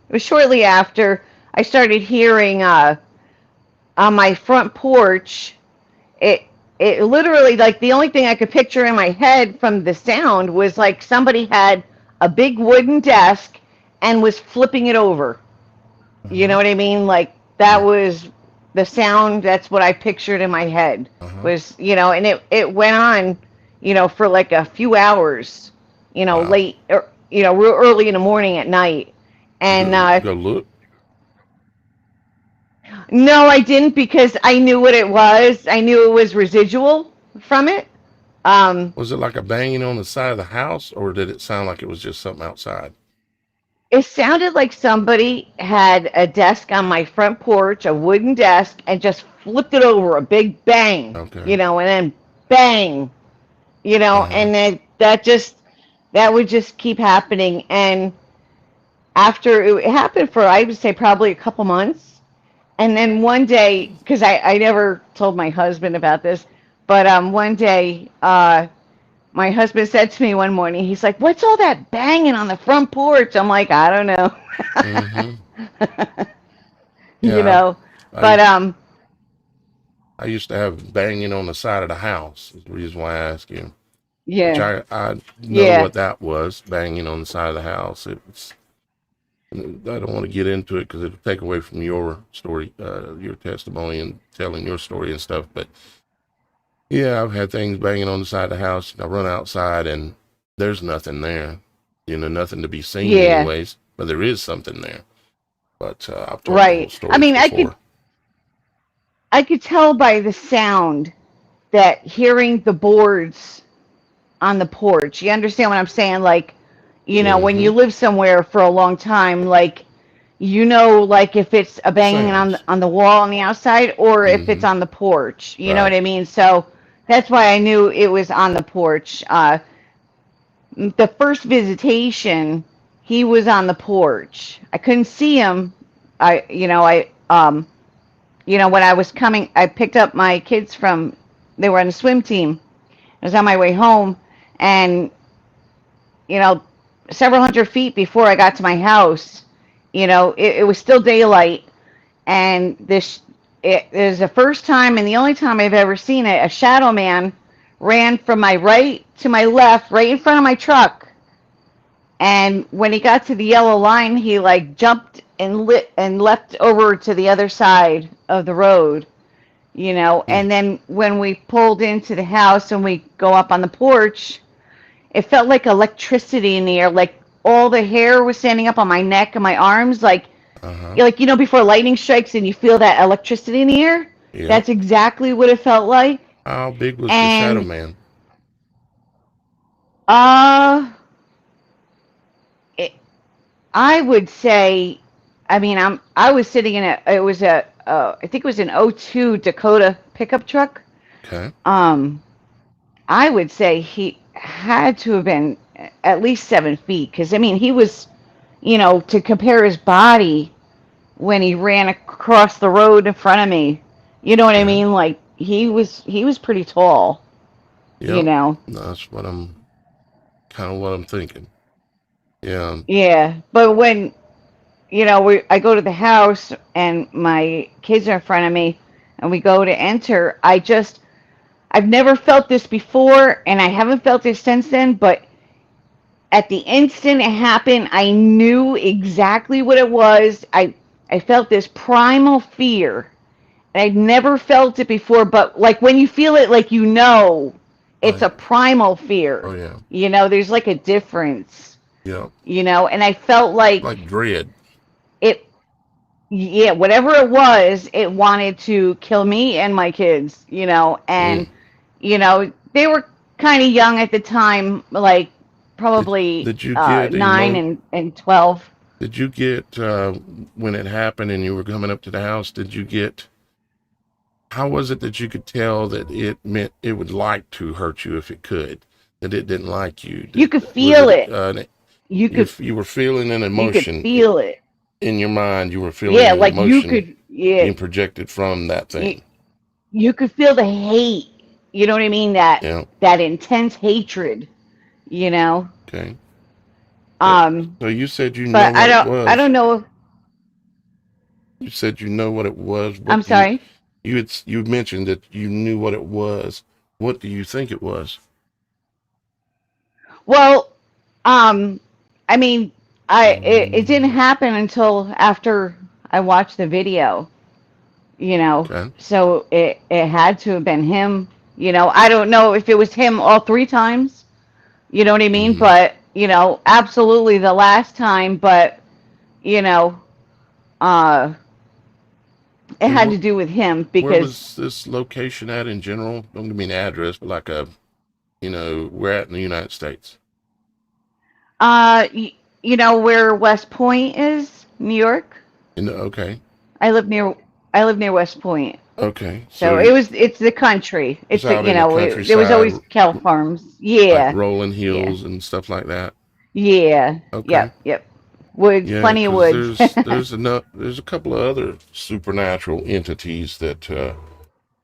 It was shortly after I started hearing on my front porch. It it literally, like, the only thing I could picture in my head from the sound was like somebody had a big wooden desk and was flipping it over. You know what I mean? Like, that was the sound. That's what I pictured in my head was, and it went on, for like a few hours, Wow. late, or, real early in the morning at night. And Go look. no, I didn't, because I knew what it was. I knew it was residual from it. Was it like a banging on the side of the house, or did it sound like it was just something outside? It sounded like somebody had a desk on my front porch, a wooden desk, and just flipped it over, a big bang, Okay. and then bang, and then that would just keep happening. And after it happened for, I would say, probably a couple months. And then one day, because I never told my husband about this, but one day, my husband said to me one morning, he's like, "What's all that banging on the front porch?" I'm like, "I don't know." Yeah. But I used to have banging on the side of the house. Is the reason why I ask you. Which yeah, I know yeah, what that was, banging on the side of the house. It's I don't want to get into it because it'll take away from your story, your testimony, and telling your story and stuff. But yeah, I've had things banging on the side of the house. I run outside and there's nothing there, nothing to be seen, yeah, anyways. But there is something there. But I've told those right. I stories mean, before. I could tell by the sound that hearing the boards on the porch. You understand what I'm saying? Like, when Mm-hmm. you live somewhere for a long time, like, like if it's a The banging sounds. on the wall on the outside, or if it's Mm-hmm. on the porch. You know what Right. I mean? So that's why I knew it was on the porch. The first visitation, he was on the porch. I couldn't see him. When I was coming, I picked up my kids from, they were on a swim team. I was on my way home, and you know, several hundred feet before I got to my house, it was still daylight, and it is the first time and the only time I've ever seen it. A shadow man ran from my right to my left, right in front of my truck. And when he got to the yellow line, he like jumped and lit and leapt over to the other side of the road, Mm. And then when we pulled into the house and we go up on the porch, it felt like electricity in the air. Like all the hair was standing up on my neck and my arms, Uh-huh. before lightning strikes and you feel that electricity in the air. Yep. That's exactly what it felt like. How big was the shadow And man? uh, it, I would say, I mean, I was sitting in I think it was an '02 Dakota pickup truck. Okay. Um, I would say he had to have been at least 7 feet, because I mean, he was, to compare his body when he ran across the road in front of me. You know what I Okay. mean? Like, he was pretty tall, you Yep. know. That's what I'm thinking. Yeah. Yeah, but when I go to the house and my kids are in front of me and we go to enter, I've never felt this before and I haven't felt this since then, but at the instant it happened, I knew exactly what it was. I felt this primal fear. I'd never felt it before, but like when you feel it, like, it's Right. a primal fear. Oh yeah. There's like a difference, Yep. and I felt like Like dread. it, yeah, whatever it was, it wanted to kill me and my kids, and, Mm. they were kind of young at the time, like Did probably did you get 9 and 12. did you get when it happened and you were coming up to the house, how was it that you could tell that it meant it would like to hurt you if it could, that it didn't like you? You could Was feel it it. You could you were feeling an you could emotion? feel it. in your mind, you were feeling Yeah, an like you emotion could, yeah, being projected from that you, thing. you could feel the hate. You know what I mean? Yeah. That intense hatred. You know. Okay. So, Um, so you said you know but what it I was. don't know. You said you know what it was. I'm What do sorry. you mentioned that you knew what it was. What do you think it was? Well, um, I mean, it didn't happen until after I watched the video. You know, Okay. so it had to have been him. You know, I don't know if it was him all three times. You know what I mean? Mm-hmm. But absolutely the last time. But you know, uh, it And had to do with him where because was this location at in general? Don't give me an address, but like we're at in the United States. uh, y- where West Point is, New York. Okay. I live near I live near West Point. Okay. So So it's the country. it's It's out in the there was countryside, always cow farms. like Yeah, rolling yeah, hills and stuff like that. yeah. Okay. Yep, yep. Woods, Yeah, plenty of because woods. there's a couple of other supernatural entities that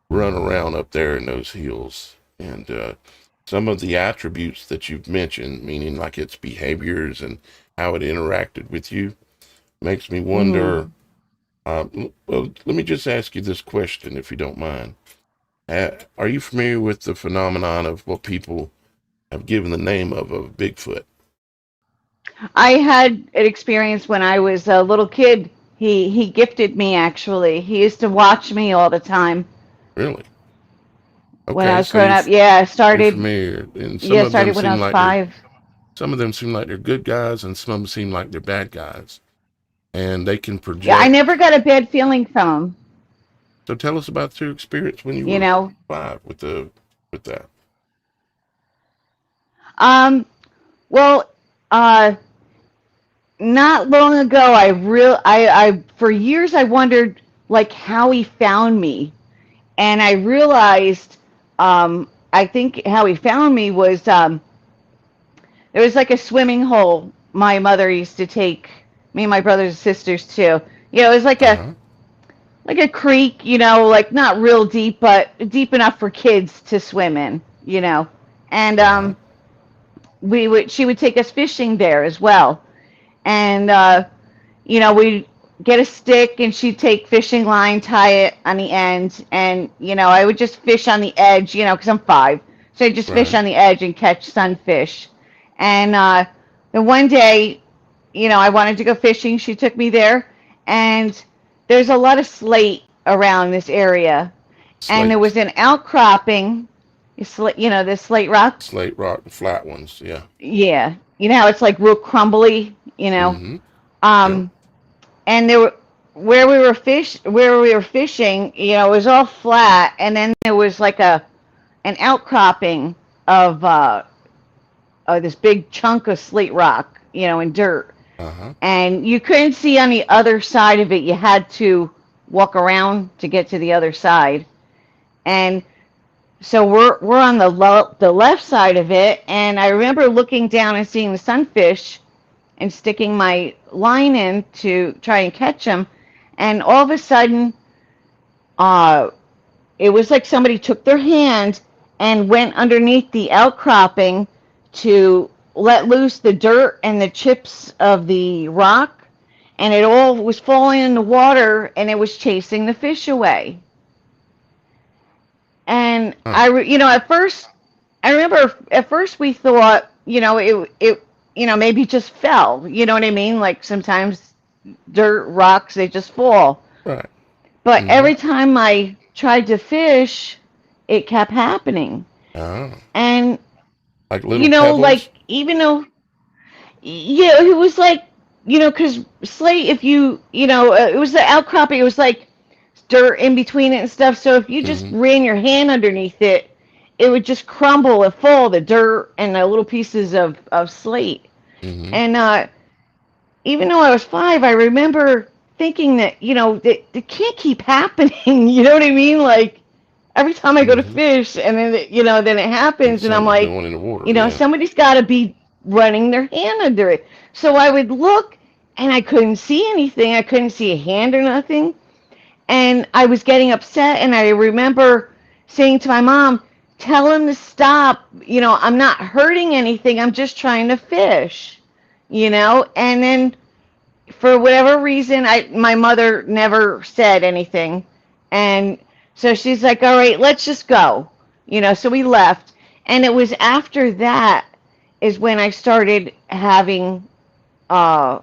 run around up there in those hills, and some of the attributes that you've mentioned, meaning like its behaviors and how it interacted with you, makes me Hmm. wonder. Well, let me just ask you this question, if you don't mind. Are you familiar with the phenomenon of what people have given the name of Bigfoot? I had an experience when I was a little kid. He gifted me actually. He used to watch me all the time Really? when I Okay, was so growing up. Yeah, you're familiar, and yeah, started when I was 5. some of them seem like they're good guys, and some of them seem like they're bad guys, and they can Yeah, I project. never got a bad feeling from him. So tell us about your experience when you You were know. 5 with that. Um. Well, uh, not long ago, I for years I wondered like how he found me, and I realized, I think how he found me was, there was like a swimming hole my mother used to take me and my brothers and sisters to. It was Uh huh. like a creek, like not real deep, but deep enough for kids to swim in. And Uh huh. she would take us fishing there as well. And we'd get a stick and she'd take fishing line, tie it on the end, and I would just fish on the edge, because I'm 5, so I just fish Right. on the edge and catch sunfish. And then one day, I wanted to go fishing. She took me there, and there's a lot of slate around this area, and there Slate, was an outcropping, this slate rock. slate rock, the flat ones. Yeah. Yeah, how it's like real crumbly. Mm-hmm. Yep. Um, and there were where we were fishing, it was all flat, and then there was like an outcropping of this big chunk of slate rock, and dirt, Uh huh. and you couldn't see on the other side of it. You had to walk around to get to the other side, and so we're on the left side of it, and I remember looking down and seeing the sunfish and sticking my line in to try and catch them. And all of a sudden, uh, it was like somebody took their hand and went underneath the outcropping to let loose the dirt and the chips of the rock, and it all was falling in the water, and it was chasing the fish away. And Huh. at first, I remember at first we thought, maybe just fell. You know what I mean? Like sometimes dirt, rocks, they just fall. Right. But Mm-hmm. every time I tried to fish, it kept happening. Oh. And, Like little pebbles. like, even though, yeah, it was like, because slate, if it was the outcropping, it was like dirt in between it and stuff. So if you just Mm-hmm. ran your hand underneath it, it would just crumble and fall, the dirt and the little pieces of slate. Mm-hmm. And even though I was 5, I remember thinking that, that it can't keep happening. You know what I mean? Like every time I go to Mm-hmm. fish, and then then it And happens, and I'm something's like, going in the water. Yeah. somebody's got to be running their hand under it. So I would look, and I couldn't see anything. I couldn't see a hand or nothing. And I was getting upset, and I remember saying to my mom, tell him to stop. I'm not hurting anything. I'm just trying to fish, And then for whatever reason, my mother never said anything. And so she's like, all right, let's just go. So we left. And it was after that is when I started having an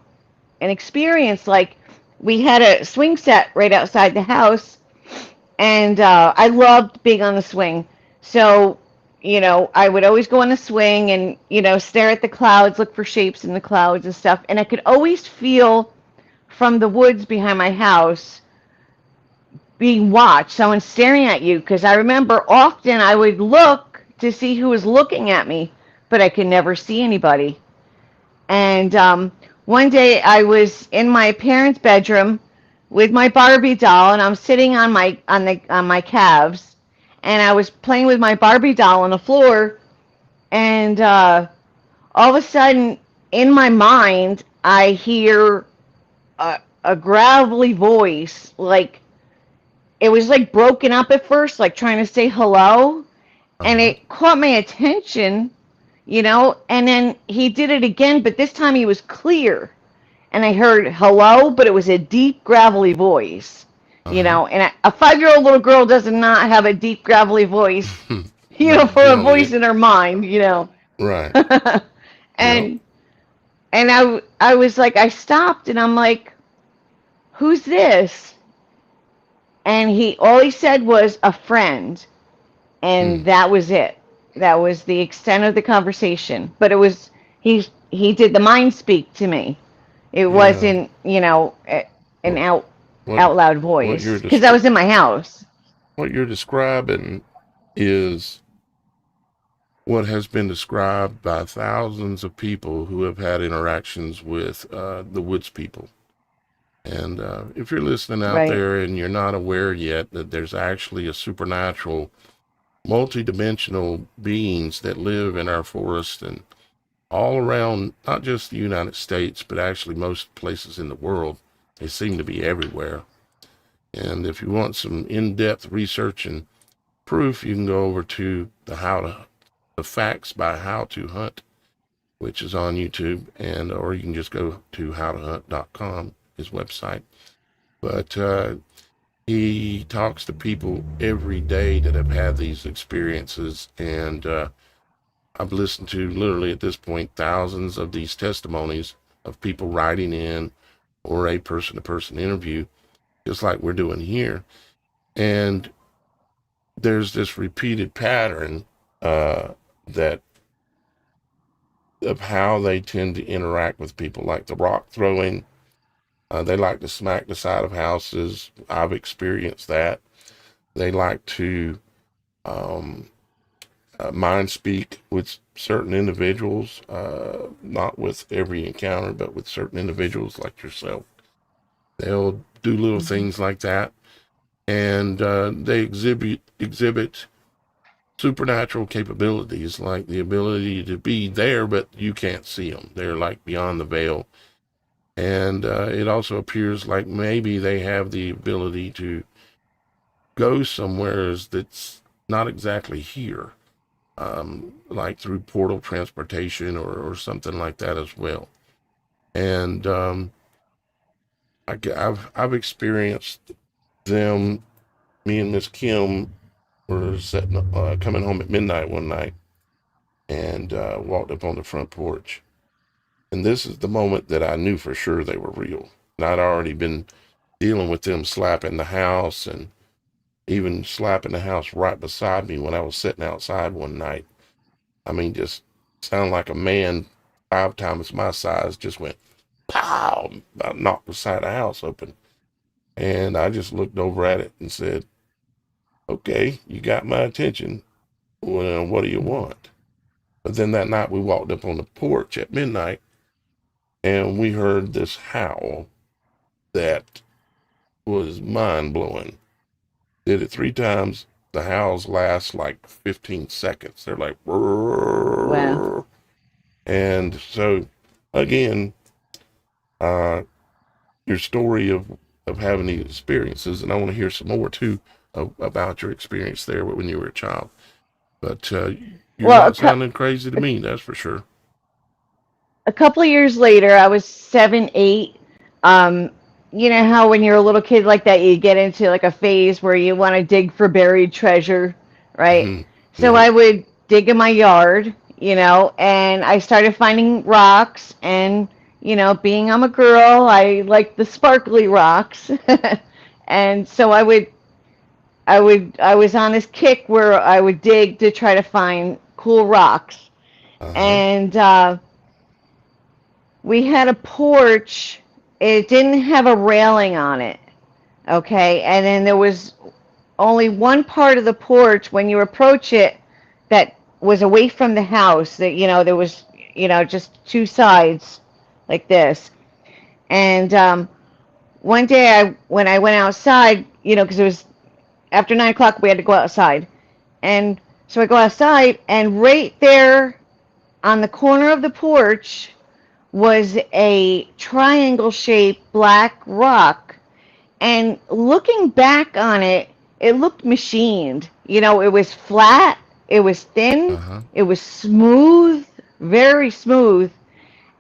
experience. Like, we had a swing set right outside the house, and I loved being on the swing. So, I would always go on the swing and, stare at the clouds, look for shapes in the clouds and stuff. And I could always feel from the woods behind my house being watched, someone staring at you. Because I remember often I would look to see who was looking at me, but I could never see anybody. And one day I was in my parents' bedroom with my Barbie doll, and I'm sitting on my calves, and I was playing with my Barbie doll on the floor, and all of a sudden, in my mind, I hear a gravelly voice, like it was like broken up at first, like trying to say hello, and it caught my attention, and then he did it again, but this time he was clear, and I heard hello, but it was a deep, gravelly voice, and a 5-year-old little girl does not have a deep, gravelly voice, for a voice in her mind, Right. and I was like, I stopped, and I'm like, who's this? And all he said was a friend, and that was it. That was the extent of the conversation. But it was he did the mind speak to me. It wasn't, an out loud voice, because I was in my house. What you're describing is what has been described by thousands of people who have had interactions with the woods people. And if you're listening out there and you're not aware yet that there's actually a supernatural, multidimensional beings that live in our forest and all around, not just the United States, but actually most places in the world, they seem to be everywhere. And if you want some in-depth research and proof, you can go over to the Facts by How to Hunt, which is on YouTube, or you can just go to howtohunt.com, his website. But he talks to people every day that have had these experiences, and I've listened to, literally at this point, thousands of these testimonies of people writing in, or a person-to-person interview, just like we're doing here. And there's this repeated pattern that of how they tend to interact with people, like the rock throwing. They like to smack the side of houses. I've experienced that. They like to mind speak with certain individuals, not with every encounter, but with certain individuals like yourself. They'll do little things like that, and they exhibit supernatural capabilities, like the ability to be there, but you can't see them. They're like beyond the veil. And it also appears like maybe they have the ability to go somewhere that's not exactly here, like through portal transportation or something like that as well. And I've experienced them. Me and Miss Kim were coming home at midnight one night, and walked up on the front porch. And this is the moment that I knew for sure they were real. And I'd already been dealing with them slapping the house, and even slapping the house right beside me when I was sitting outside one night. I mean, just sounded like a man 5 times my size just went pow, about knocked the side of the house open. And I just looked over at it and said, okay, you got my attention. Well, what do you want? But then that night we walked up on the porch at midnight, and we heard this howl that was mind-blowing. Did it 3 times. The howls last like 15 seconds. They're like, wow. And so, again, uh, your story of having these experiences, and I want to hear some more too about your experience there when you were a child. But you're Well, not sounding crazy to me, that's for sure. a couple of years later, I was 7, 8. Um, you know how when you're a little kid like that, you get into like a phase where you want to dig for buried treasure, right? Hmm. So Yep. I would dig in my yard, and I started finding rocks. And, being I'm a girl, I like the sparkly rocks. And so I was on this kick where I would dig to try to find cool rocks. Uh-huh. And we had a porch. It didn't have a railing on it. Okay. And then there was only one part of the porch when you approach it that was away from the house. That, there was, just two sides like this. And one day when I went outside, because it was after 9 o'clock, we had to go outside. And so I go outside, and right there on the corner of the porch was a triangle shaped black rock. And looking back on it, it looked machined. It was flat, it was thin, Uh-huh. it was smooth, very smooth.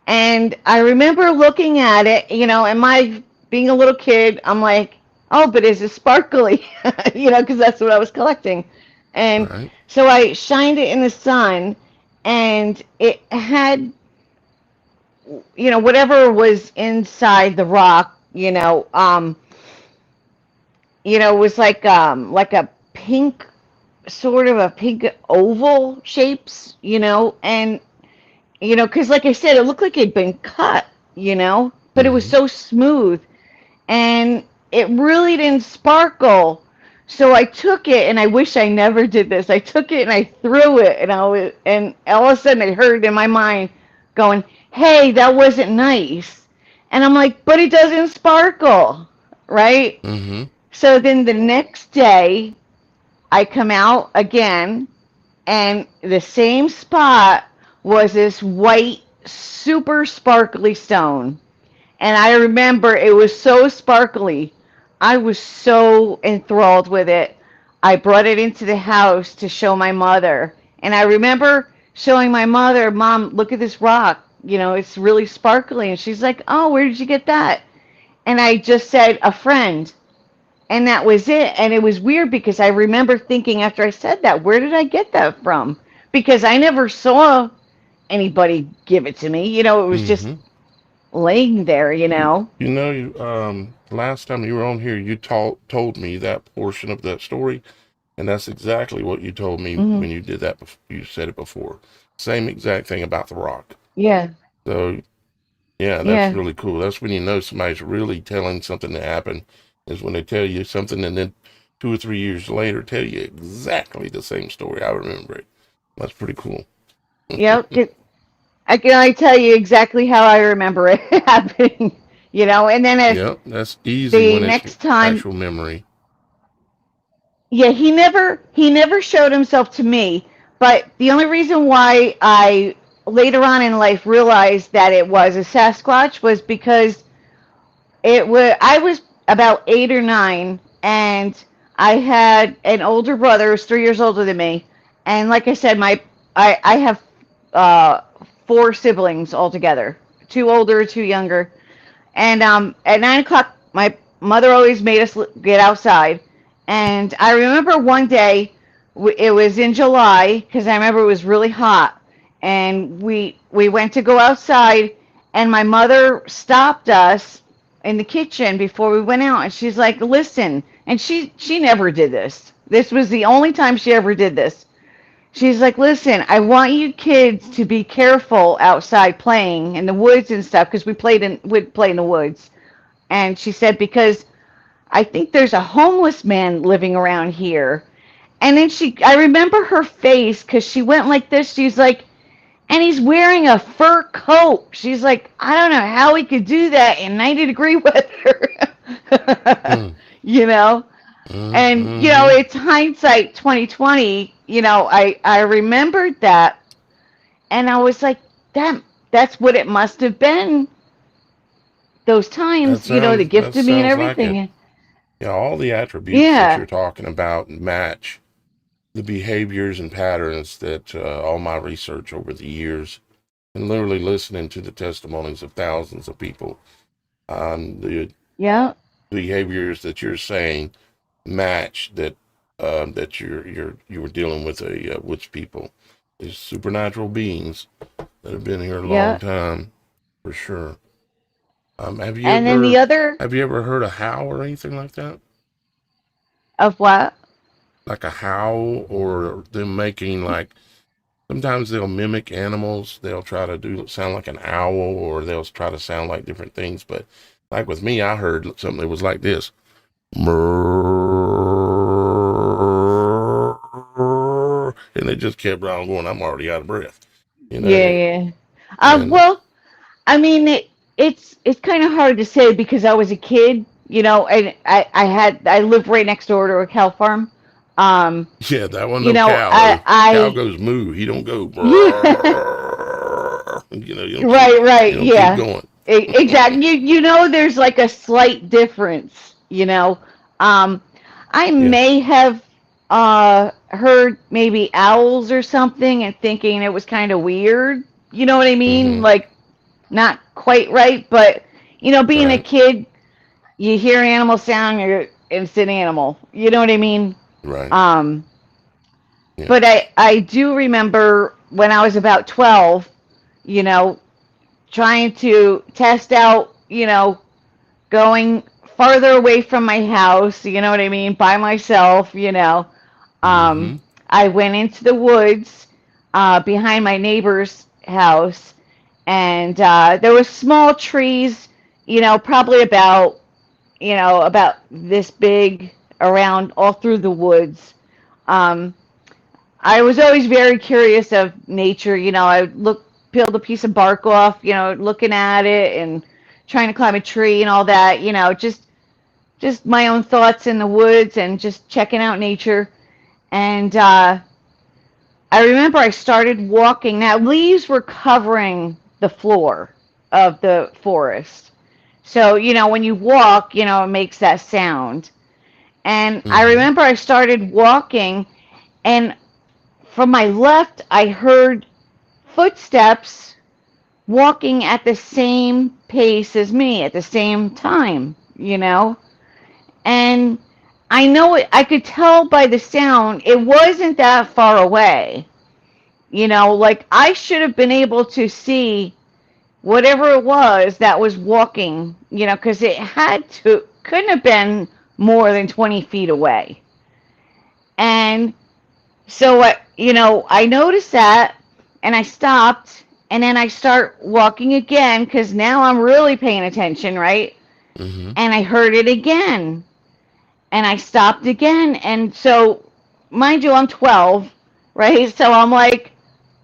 And I remember looking at it, and my being a little kid, I'm like, oh, but is it sparkly? Because that's what I was collecting. And Right. so I shined it in the sun, and it had, whatever was inside the rock, it was like a pink, sort of a pink oval shapes, and because like I said, it looked like it'd been cut, but it was Mm-hmm. so smooth, and it really didn't sparkle. So I took it, and I wish I never did this. I took it and I threw it, and all of a sudden I heard in my mind going, "Hey, that wasn't nice," and I'm like, "But it doesn't sparkle, right?" Mm-hmm. So then the next day, I come out again, and the same spot was this white, super sparkly stone. And I remember it was so sparkly. I was so enthralled with it. I brought it into the house to show my mother. And I remember showing my mother, Mom, look at this rock. It's really sparkly. And she's like, oh, where did you get that? And I just said, a friend. And that was it. And it was weird because I remember thinking after I said that, where did I get that from? Because I never saw anybody give it to me. It was just Mm-hmm. laying there, Last time you were on here, you told me that portion of that story, and that's exactly what you told me Hmm. when you did that. You said it before. Same exact thing about the rock. Yeah. So yeah, that's Yeah. really cool. That's when you know somebody's really telling something that happened, is when they tell you something and then 2 or 3 years later tell you exactly the same story. I remember it. That's pretty cool. Yep. I can only tell you exactly how I remember it happening, and then Yep, that's easy the when it's next time, actual memory. yeah, he never showed himself to me. But the only reason why I later on in life realized that it was a Sasquatch was because I was about 8 or 9, and I had an older brother who was 3 years older than me. And like I said, I have uh, four siblings altogether, two older, two younger. And at 9 o'clock, my mother always made us get outside. And I remember one day, it was in July, because I remember it was really hot. And we went to go outside, and my mother stopped us in the kitchen before we went out. And she's like, listen. And she never did this. This was the only time she ever did this. She's like, listen, I want you kids to be careful outside playing in the woods and stuff, because would play in the woods. And she said, because I think there's a homeless man living around here. And then I remember her face, because she went like this. She's like, and he's wearing a fur coat. She's like, I don't know how he could do that in 90-degree weather. Hmm. you know? And, Mm-hmm. it's hindsight 2020. I remembered that, and I was like, that's what it must have been. those times, the that gift of me and sounds like it. everything. Yeah, all the attributes that Yeah, you're talking about match the behaviors and patterns that all my research over the years and literally listening to the testimonies of thousands of people, the yeah, behaviors that you're saying match that that you were dealing with a witch people, these supernatural beings that have been here a long yeah. time for sure. Have you And then the ever other heard a howl or anything like that? of what? Like a howl or them making like sometimes they'll mimic animals. They'll try to do sound like an owl or they'll try to sound like different things. But like with me, I heard something that was like this. And it just kept on going. I'm already out of breath, you Yeah, know. yeah. And Well, I mean, it's kind of hard to say because I was a kid, and I lived right next door to a cow farm. Um, yeah, that one no cow though. Cow I goes moo. He don't go. yeah, You don't keep right, right, yeah, going. exactly. There's like a slight difference. Um, I Yeah. may have heard maybe owls or something and thinking it was kind of weird. You know what I mean? Mm-hmm. Like not quite right, but being a Right. kid, you hear animal sound, it's an animal. You know what I mean? Right. Um, Yeah. but I do remember when I was about 12, you know, trying to test out, going farther away from my house, you know what I mean, by myself. Um, Mm-hmm. I went into the woods behind my neighbor's house, and there was small trees, probably about this big around all through the woods. Um, I was always very curious of nature. I would peeled a piece of bark off, looking at it and trying to climb a tree and all that. Just my own thoughts in the woods and just checking out nature. And I remember I started walking. Now leaves were covering the floor of the forest. So, when you walk, it makes that sound. And I Mm-hmm. remember I started walking, and from my left, I heard footsteps walking at the same pace as me at the same time. And I know it, I could tell by the sound, it wasn't that far away. Like I should have been able to see whatever it was that was walking, because couldn't have been more than 20 feet away. And so, I noticed that and I stopped and then I start walking again because now I'm really paying attention, right? Mm-hmm. And I heard it again and I stopped again. And so, mind you, I'm 12, right? So I'm like,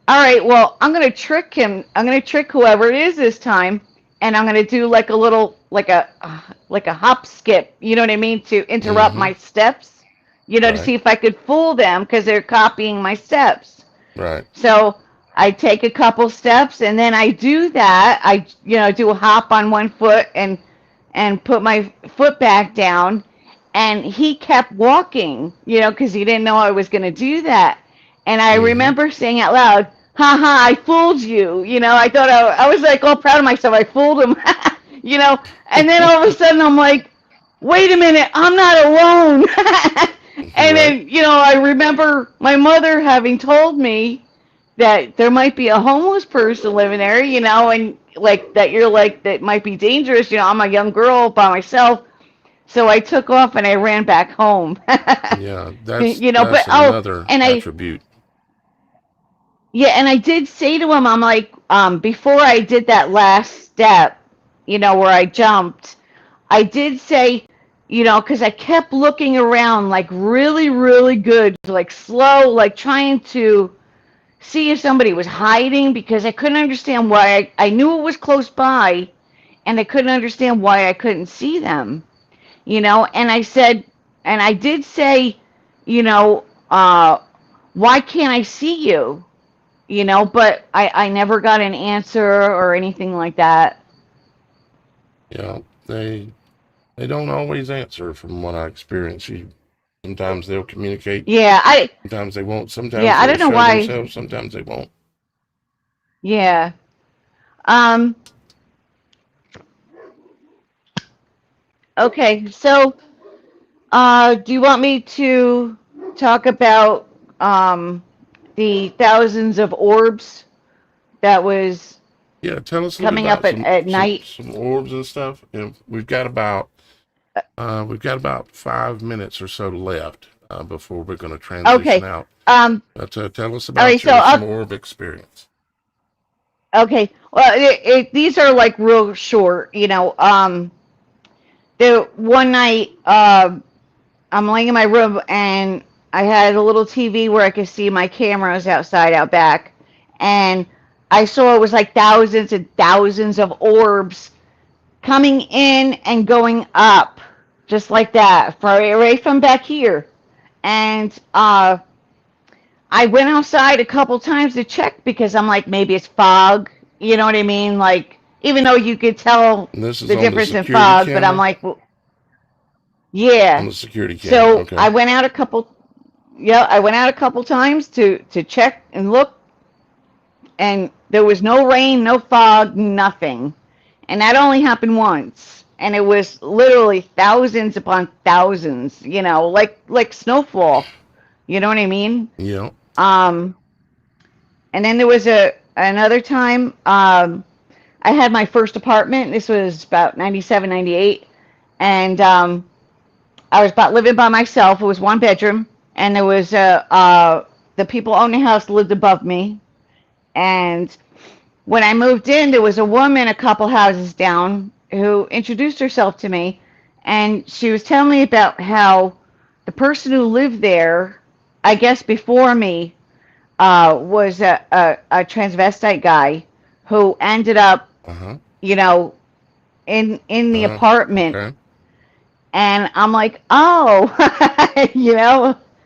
all right, well, I'm going to trick him. I'm going to trick whoever it is this time. And I'm going to do like a little, like a hop skip, you know what I mean? To interrupt Mm-hmm. my steps, to Right. see if I could fool them because they're copying my steps. Right. So I take a couple steps and then I do that. I, do a hop on one foot and put my foot back down. And he kept walking, because he didn't know I was going to do that. And I Mm-hmm. remember saying out loud, "Ha ha, I fooled you." I thought I was like all proud of myself. I fooled him, you know. And then all of a sudden I'm like, wait a minute, I'm not alone. And Right. then, I remember my mother having told me that there might be a homeless person living there, and like that you're like, that might be dangerous. I'm a young girl by myself. So I took off and I ran back home. Yeah. But That's another and I, attribute. yeah, and I did say to him, I'm like, before I did that last step, where I jumped, I did say, because I kept looking around like really, really good, like slow, like trying to see if somebody was hiding because I couldn't understand why I knew it was close by and I couldn't understand why I couldn't see them, and I said, and I did say, why can't I see you? But I never got an answer or anything like that. Yeah, they don't always answer from what I experience. Sometimes they'll communicate, Yeah, sometimes they won't, sometimes I they'll don't know show why. themselves, sometimes they won't. Yeah. Um. Okay. So, do you want me to talk about the thousands of orbs that was Yeah, tell us a little bit coming up about at night? some orbs and stuff. And we've got about 5 minutes or so left before we're going to transition Okay. out. Um. But tell us All right. about So, your some orb experience. okay. Well, these are like real short. The one night, I'm laying in my room and I had a little TV where I could see my cameras outside out back, and I saw it was like thousands and thousands of orbs coming in and going up, just like that, right from back here. And I went outside a couple times to check because I'm like, maybe it's fog. You know what I mean? Like, even though you could tell And this is the on the difference in security fog, but I'm camera? like, well, yeah. On the security camera, So okay. I went out a couple. Yeah, I went out a couple times to check and look, and there was no rain, no fog, nothing. And that only happened once, and it was literally thousands upon thousands. Like snowfall. You know what I mean? Yeah. Um, and then there was another time. I had my first apartment. This was about 97, 98, and I was about living by myself. It was one bedroom, and there was the people owning the house lived above me. And when I moved in, there was a woman a couple houses down who introduced herself to me, and she was telling me about how the person who lived there, I guess before me, was a transvestite guy who ended up, Uh-huh. you know, in the apartment. Okay. And I'm like, oh,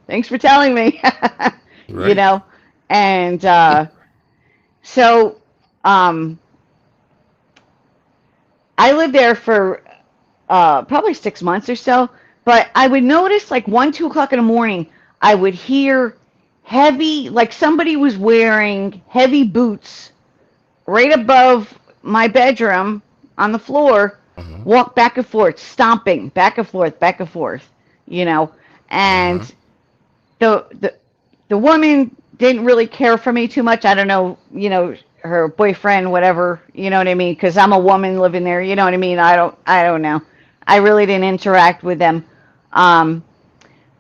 thanks for telling me, you Right. know. And so um, I lived there for probably 6 months or so. But I would notice like 1, 2 o'clock in the morning, I would hear heavy, like somebody was wearing heavy boots right above my bedroom on the floor, Uh-huh. walk back and forth, stomping back and forth, you know. Uh-huh. And the the woman didn't really care for me too much. I don't know, her boyfriend, whatever, you know what I mean? Because I'm a woman living there, you know what I mean? I don't know. I really didn't interact with them. Um,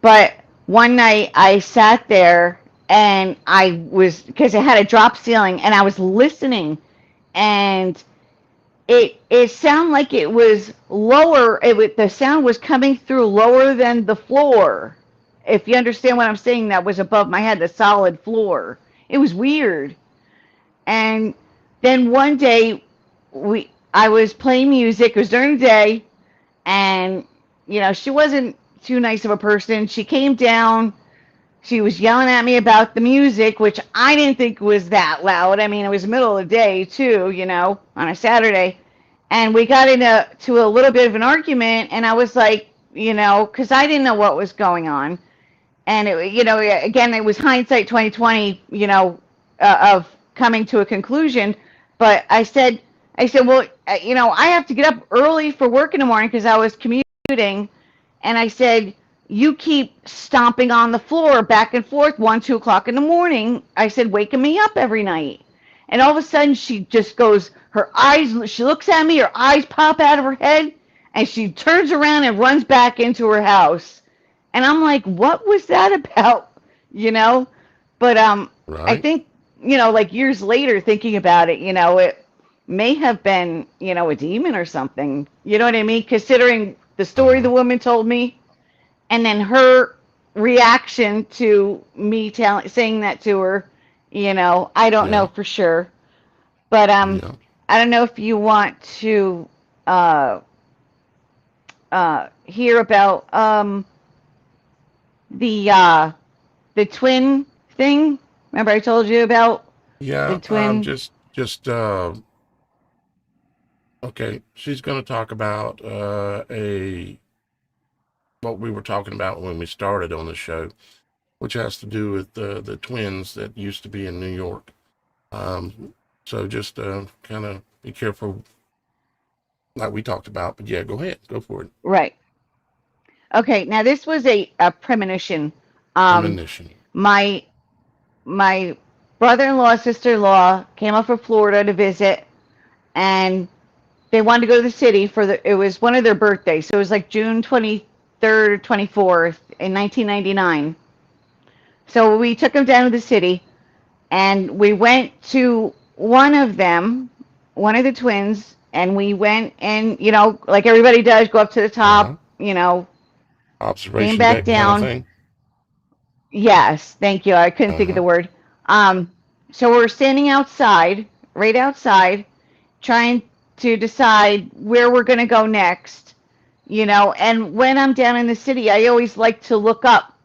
but one night I sat there and I was, because it had a drop ceiling, and I was listening, and it sounded like it was lower. The sound was coming through lower than the floor. If you understand what I'm saying, that was above my head, the solid floor. It was weird. And then one day, I was playing music. It was during the day, and she wasn't too nice of a person. She came down. She was yelling at me about the music, which I didn't think was that loud. I mean, it was the middle of the day too, on a Saturday. And we got into a little bit of an argument, and I was like, because I didn't know what was going on. And again, it was hindsight 2020, of coming to a conclusion. But I said, well, I have to get up early for work in the morning because I was commuting. And I said, you keep stomping on the floor back and forth 1, 2 o'clock in the morning. I said, waking me up every night. And all of a sudden she just goes, she looks at me, her eyes pop out of her head, and she turns around and runs back into her house. And I'm like, what was that about? You know? But I Right. think, like years later thinking about it, it may have been, a demon or something. You know what I mean? Considering the story Uh-huh. the woman told me, and then her reaction to me saying that to her, I don't know Yeah. for sure. But Yeah. I don't know if you want to uh, hear about the uh, the twin thing. Remember I told you about the Yeah. twin? Just Okay, she's going to talk about what we were talking about when we started on the show, which has to do with the twins that used to be in New York. So just kind of be careful, like we talked about. But yeah, go ahead, go for it. Right. Okay. Now this was a premonition. Premonition. My my brother-in-law, sister-in-law came up from Florida to visit, and they wanted to go to the city for it was one of their birthdays. So it was like June 23rd or 24th in 1999. So we took them down to the city, and we went to one of them, one of the twins, and we went and, like everybody does, go up to the Uh-huh. top, came Observation back deck kind of down. thing. Yes, thank you. I couldn't think of Uh-huh. the word. Um, so we're standing outside, right outside, trying to decide where we're going to go next, and when I'm down in the city, I always like to look up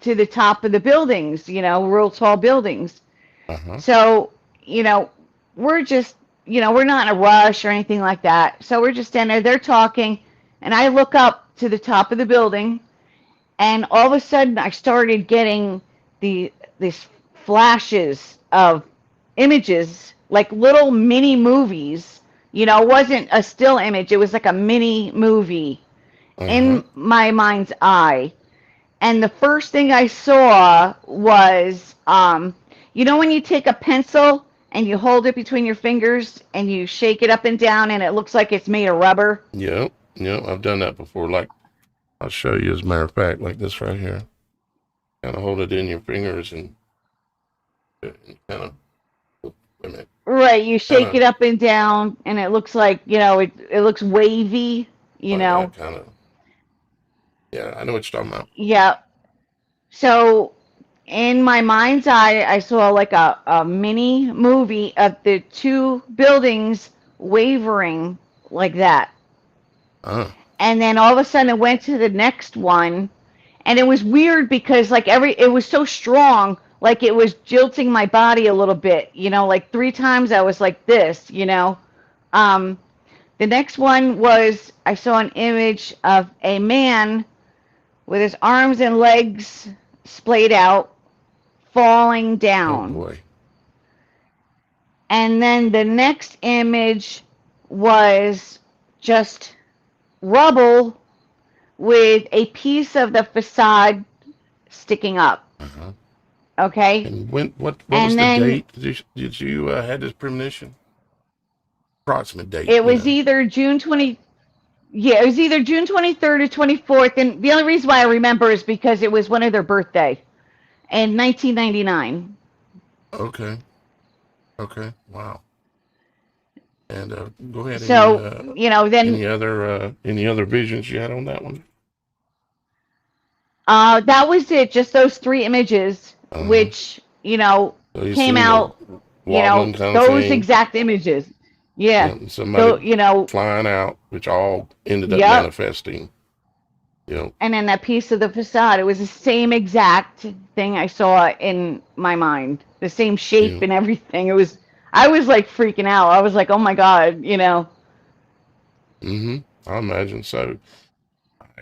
to the top of the buildings, real tall buildings. Uh-huh. So, we're just, we're not in a rush or anything like that. So we're just standing there, they're talking, and I look up to the top of the building, and all of a sudden I started getting these flashes of images, like little mini movies. It wasn't a still image, it was like a mini movie Uh-huh. in my mind's eye. And the first thing I saw was, when you take a pencil and you hold it between your fingers and you shake it up and down and it looks like it's made of rubber? Yep. Yep. I've done that before. Like, I'll show you as a matter of fact, like this right here. Kind of hold it in your fingers and kind of, wait a minute, Right, you kind shake of it up and down and it looks like, it looks wavy, you like that, know. kind of. Yeah, I know what you're talking about. Yeah. So in my mind's eye, I saw like a mini movie of the two buildings wavering like that. Uh, And then all of a sudden it went to the next one, and it was weird because like it was so strong, like it was jilting my body a little bit, like three times I was like this. um the next one was I saw an image of a man with his arms and legs splayed out, falling oh down. boy. And then the next image was just rubble with a piece of the facade sticking up. Uh-huh. Okay. And what was And the then date? Did you had this premonition? Approximate date, it was either June 20. Yeah, it was either June 23rd or 24th. And the only reason why I remember is because it was one of their birthday in 1999. Okay. Okay. Wow. And go ahead. So, then Any other visions you had on that one? that was it. Just those three images, Uh-huh. which, So you came seen the out, wobbling kind of those thing, exact images. Yeah. and So, somebody flying out, which all ended up yep. manifesting. And then that piece of the facade, it was the same exact thing I saw in my mind, the same You shape know. and everything. I was like freaking out. I was like, oh my God. Mm-hmm. I imagine so.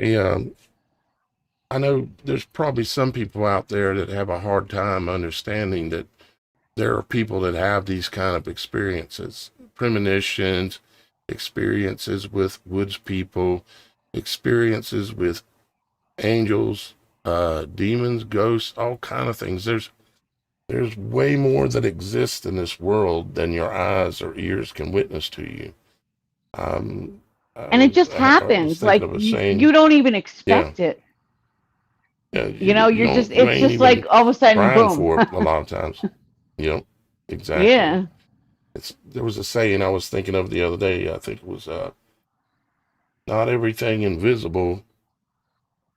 I um I know there's probably some people out there that have a hard time understanding that there are people that have these kind of experiences, premonitions, experiences with woods people, experiences with angels, demons, ghosts, all kind of things. There's way more that exists in this world than your eyes or ears can witness to you. Um, And it just I was happens. thinking Like of a saying, you don't even yeah, expect it. yeah, you don't, you It's ain't just like even all of a sudden, trying boom. for it a lot of times. You know, exactly. Yeah. There was a saying I was thinking of the other day. I think it was, not everything invisible.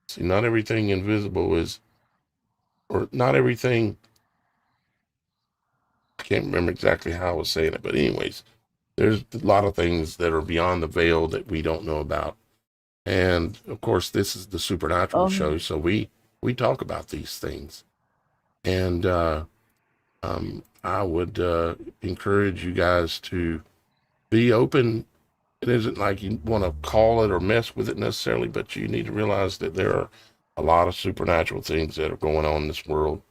See, not everything invisible is, or not everything. I can't remember exactly how I was saying it, but anyways, there's a lot of things that are beyond the veil that we don't know about. And of course, this is the supernatural Oh, show, so we talk about these things. And I would encourage you guys to be open it isn't like you want to call it or mess with it necessarily, but you need to realize that there are a lot of supernatural things that are going on in this world,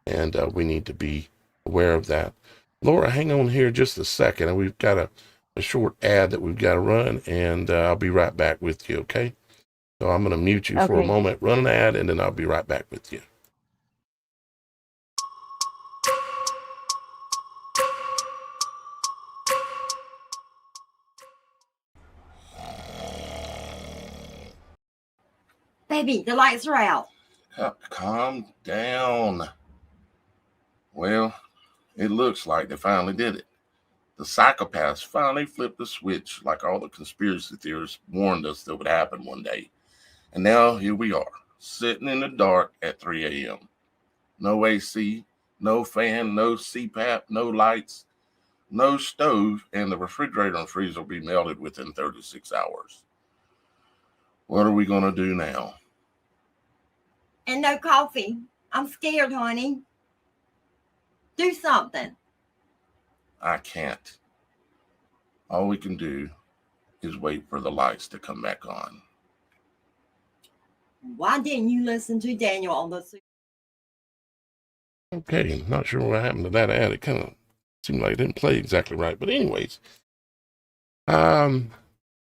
and we need to be aware of that. Laura, hang on here just a second, and we've got a short ad that we've got to run, and I'll be right back with you, okay? So I'm going to mute you for a Okay. moment, run an ad, and then I'll be right back with you. Baby, the lights are out. Calm down. Well, it looks like they finally did it. The psychopaths finally flipped the switch like all the conspiracy theorists warned us that would happen one day. And now here we are, sitting in the dark at 3 a.m. No AC, no fan, no CPAP, no lights, no stove, and the refrigerator and freezer will be melted within 36 hours. What are we going to do now? And no coffee. I'm scared, honey. Do something. I can't. All we can do is wait for the lights to come back on. Why didn't you listen to Daniel on the... Okay, not sure what happened to that ad. It kind of seemed like it didn't play exactly right. But anyways,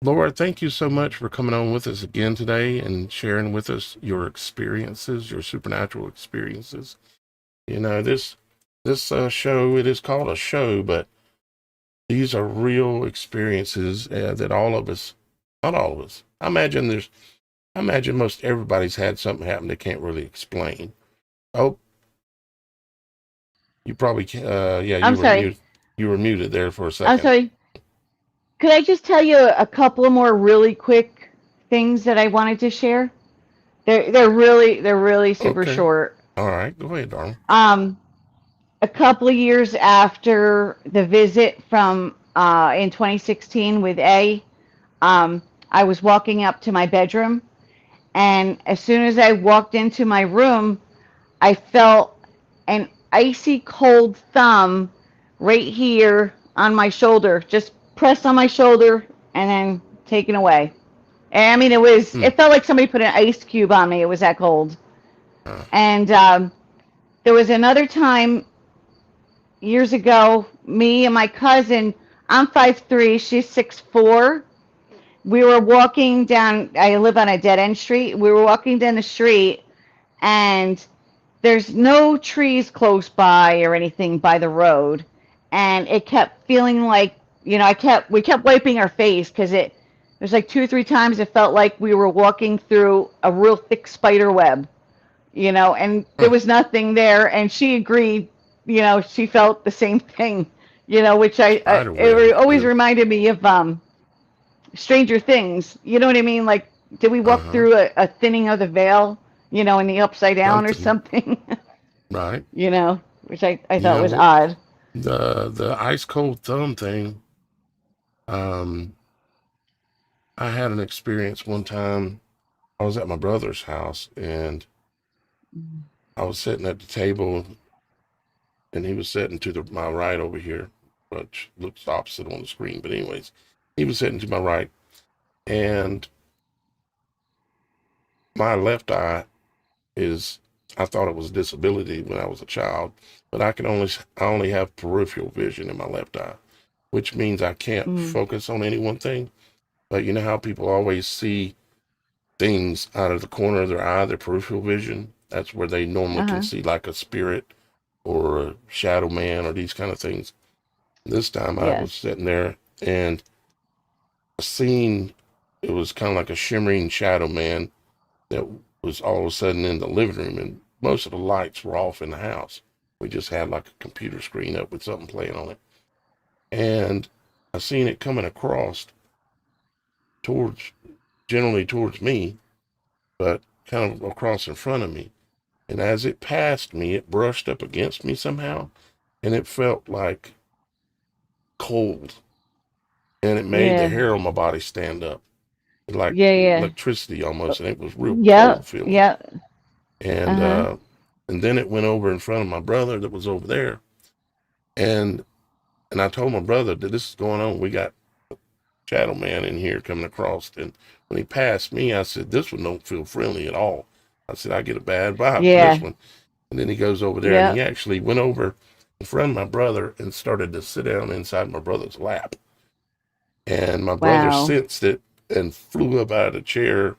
Laura, thank you so much for coming on with us again today and sharing with us your experiences, your supernatural experiences. You know, this show, it is called a show, but these are real experiences that all of us, not all of us, I imagine most everybody's had something happen they can't really explain. Oh, you probably can't, yeah, I'm sorry. You were muted there for a second. I'm sorry. Could I just tell you a couple of more really quick things that I wanted to share? They're really super Okay. short. All right, go ahead, darling. A couple of years after the visit from in 2016 with I was walking up to my bedroom, and as soon as I walked into my room, I felt an icy cold thumb right here on my shoulder, just pressed on my shoulder and then taken away. And I mean, it felt like somebody put an ice cube on me. It was that cold. And there was another time years ago, me and my cousin, I'm 5'3", she's 6'4". We were walking down, I live on a dead end street. We were walking down the street, and there's no trees close by or anything by the road. And it kept feeling like, we kept wiping our face because there's like 2 or 3 times it felt like we were walking through a real thick spider web, and there was nothing there. And she agreed, she felt the same thing, which it always reminded me of Stranger Things. You know what I mean? Like, did we walk through a thinning of the veil, in the Upside Down or something? Right. Which I thought was odd. The ice cold thumb thing. I had an experience one time. I was at my brother's house, and I was sitting at the table, and he was sitting to my right over here, which looks opposite on the screen. But anyways, he was sitting to my right, and my left eye I thought it was a disability when I was a child, but I only have peripheral vision in my left eye, which means I can't focus on any one thing. But you know how people always see things out of the corner of their eye, their peripheral vision? That's where they normally can see like a spirit or a shadow man or these kind of things. This time I was sitting there, and it was kind of like a shimmering shadow man that was all of a sudden in the living room, and most of the lights were off in the house. We just had like a computer screen up with something playing on it. And I seen it coming across generally towards me, but kind of across in front of me. And as it passed me, it brushed up against me somehow, and it felt like cold. And it made the hair on my body stand up. Like electricity almost, and it was real cold feeling. Yeah. And then it went over in front of my brother that was over there. And I told my brother that this is going on. We got shadow man in here coming across. And when he passed me, I said, this one don't feel friendly at all. I said, I get a bad vibe from this Yeah. one. And then he goes over there and Yep. he actually went over in front of my brother and started to sit down inside my brother's lap. And my brother Wow. sensed it and flew up out of the chair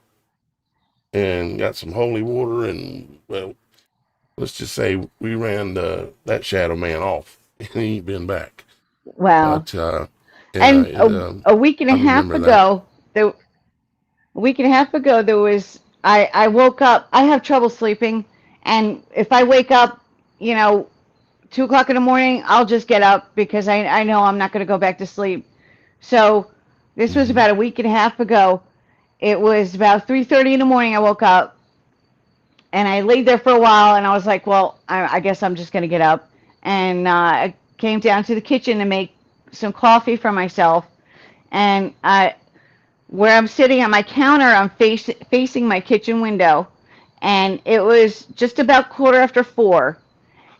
and got some holy water. And, well, let's just say we ran that shadow man off. And he ain't been back. Wow. But, yeah, And a week and a I half remember that. ago, a week and a half ago, there was, I woke up, I have trouble sleeping. And if I wake up, 2 o'clock in the morning, I'll just get up because I know I'm not going to go back to sleep. So this was Mhm. about a week and a half ago. It was about 3:30 in the morning. I woke up and I laid there for a while and I was like, well, I guess I'm just going to get up. And I came down to the kitchen to make some coffee for myself. And where I'm sitting at my counter, I'm facing my kitchen window. And it was just about 4:15.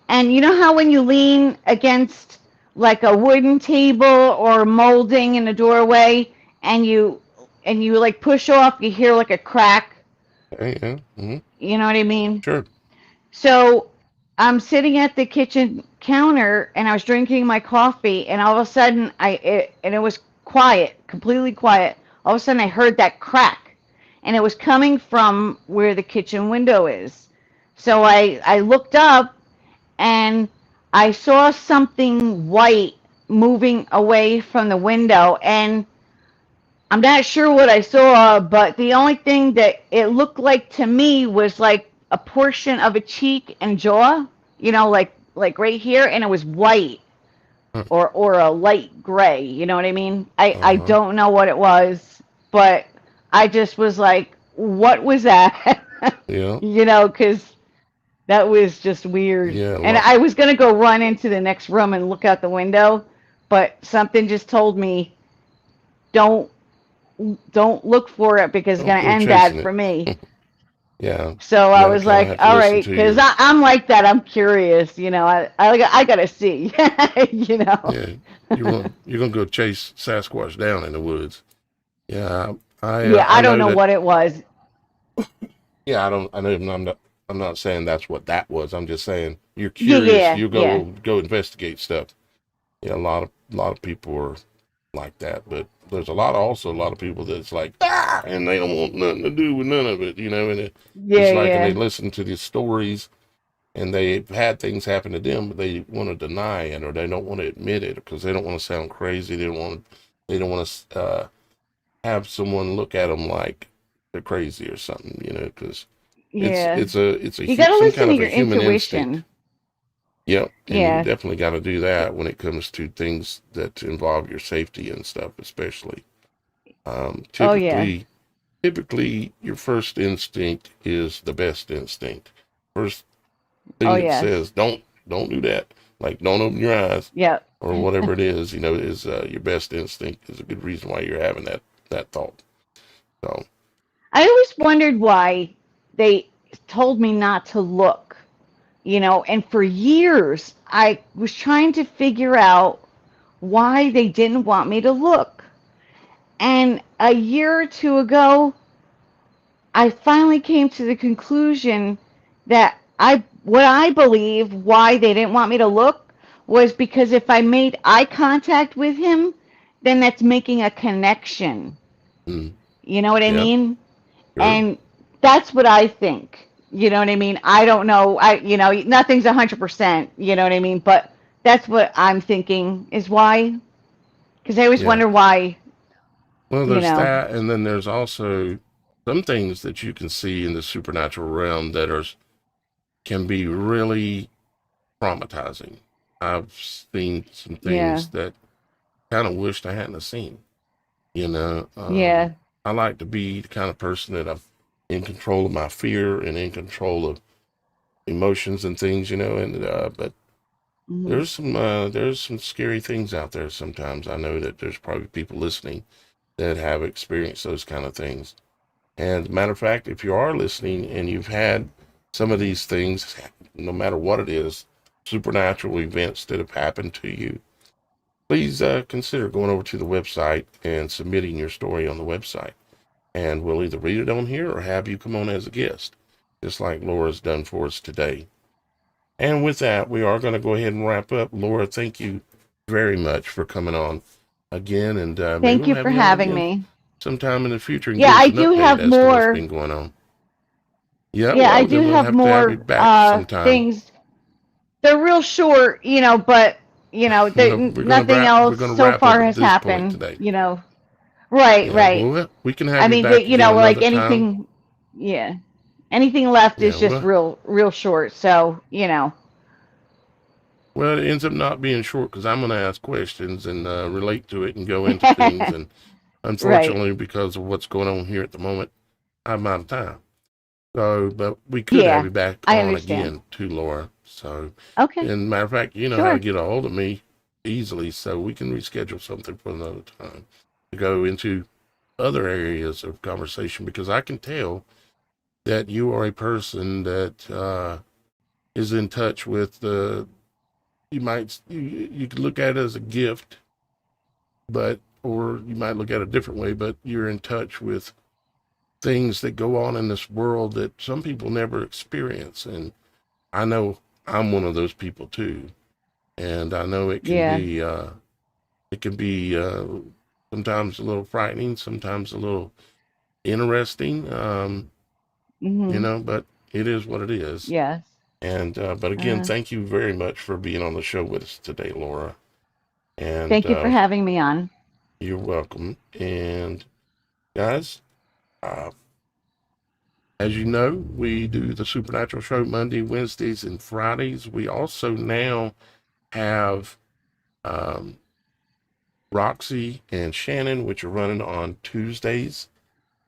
And you know how when you lean against like a wooden table or molding in a doorway and you like push off, you hear like a crack. Yeah. Mm-hmm. You know what I mean? Sure. So I'm sitting at the kitchen counter and I was drinking my coffee and all of a sudden it was quiet, completely quiet. All of a sudden I heard that crack and it was coming from where the kitchen window is. So I looked up and I saw something white moving away from the window and I'm not sure what I saw, but the only thing that it looked like to me was like a portion of a cheek and jaw, like right here, and it was white or a light gray. You know what I mean? I Uh-huh. don't know what it was, but I just was like, what was that? Yeah. Because that was just weird. Yeah. And I was gonna go run into the next room and look out the window, but something just told me, don't don't look for it because it's Don't going to go end chasing bad it. for me. Yeah. So You I gotta was kind of like, have to all listen right, to because your. I'm like that. I'm curious, I got to see, Yeah. You're gonna go chase Sasquatch down in the woods. Yeah. Yeah, I I don't know know that. what it was. Yeah. I don't. I know. I'm not saying that's what that was. I'm just saying you're Yeah, curious. yeah, You yeah. go investigate stuff. Yeah. A lot of people are like that, but there's also a lot of people that's like, and they don't want nothing to do with none of it, and it's Yeah, like, and they yeah. listen to these stories and they've had things happen to them, but they want to deny it or they don't want to admit it because they don't want to sound crazy. They don't want to have someone look at them like they're crazy or something, because Yeah. You got to some listen kind to of a your human instinct. intuition. Yep, and you Yeah. definitely got to do that when it comes to things that involve your safety and stuff, especially. Um, Oh, yeah. typically, typically, your first instinct is the best instinct. First Oh, thing it yes. says, don't do that. Like, don't open your eyes Yeah. or whatever it is. Is your best instinct is a good reason why you're having that thought. So, I always wondered why they told me not to look, and for years I was trying to figure out why they didn't want me to look. And a year or two ago, I finally came to the conclusion that what I believe why they didn't want me to look was because if I made eye contact with him, then that's making a connection. mm, You know what I yeah, mean? sure, And that's what I think. You know what I mean? I don't know. Nothing's 100%, you know what I mean? But that's what I'm thinking is why. Because I always yeah. wonder why, Well, you there's know. that, and then there's also some things that you can see in the supernatural realm that can be really traumatizing. I've seen some Yeah. things that kind of wished I hadn't have seen. You know, Yeah. I like to be the kind of person that I'm in control of my fear and in control of emotions and things, and but Hmm. there's some scary things out there sometimes. I know that there's probably people listening that have experienced those kind of things. And as a matter of fact, if you are listening and you've had some of these things, no matter what it is, supernatural events that have happened to you, please consider going over to the website and submitting your story on the website. And we'll either read it on here or have you come on as a guest, just like Laura's done for us today. And with that, we are going to go ahead and wrap up. Laura, thank you very much for coming on again. And maybe Thank we'll you have for you on having again me. sometime in the future and Yeah, give us I an do update have as to what's more. been going on. Yeah, Yeah, I well, do then we'll have have to have you more back sometime. things. They're real short, but No, nothing we're else gonna so wrap up far at has this point happened. today. Right, Yeah, right. well, we can I have you mean, back again like another time. anything. Yeah, anything left Yeah, is just real short. So well, it ends up not being short because I'm going to ask questions and relate to it and go into things. And right. unfortunately, because of what's going on here at the moment, I'm out of time. So, but we could have Yeah, you back I on understand. again too, Laura. So, Okay, and matter of fact, you know how to sure. get a hold of me easily, so we can reschedule something for another time to go into other areas of conversation because I can tell that you are a person that is in touch with the. You could look at it as a gift, but or you might look at it a different way. But you're in touch with things that go on in this world that some people never experience, and I know I'm one of those people too. And I know Yeah. it can be sometimes a little frightening, sometimes a little interesting. Mhm. But it is what it is. Yes. And but again, Uh, thank you very much for being on the show with us today, Laura. And Thank you for having me on. you're welcome. And guys, uh, as you know, we do the Supernatural Show Monday, Wednesdays, and Fridays. We also now have um, Roxy and Shannon, which are running on Tuesdays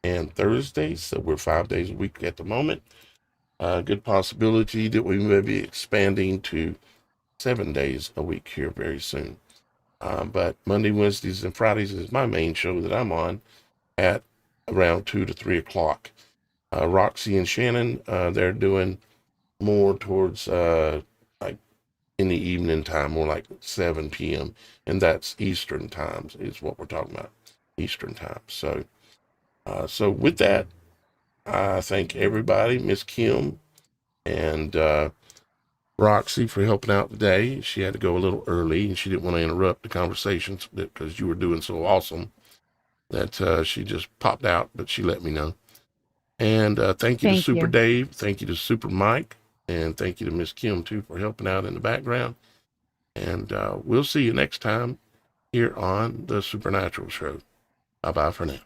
and Thursdays. So we're 5 days a week at the moment. Good possibility that we may be expanding to 7 days a week here very soon. But Monday, Wednesdays, and Fridays is my main show that I'm on at around 2 to 3 o'clock. Roxy and Shannon, they're doing more towards like in the evening time, more like 7 p.m. And that's Eastern times is what we're talking about, Eastern time. So with that, I thank everybody, Miss Kim and Roxy for helping out today. She had to go a little early and she didn't want to interrupt the conversations because you were doing so awesome that she just popped out, but she let me know. And thank you to Thank Super you. Dave. Thank you to Super Mike. And thank you to Miss Kim, too, for helping out in the background. And we'll see you next time here on The Supernatural Show. Bye-bye for now.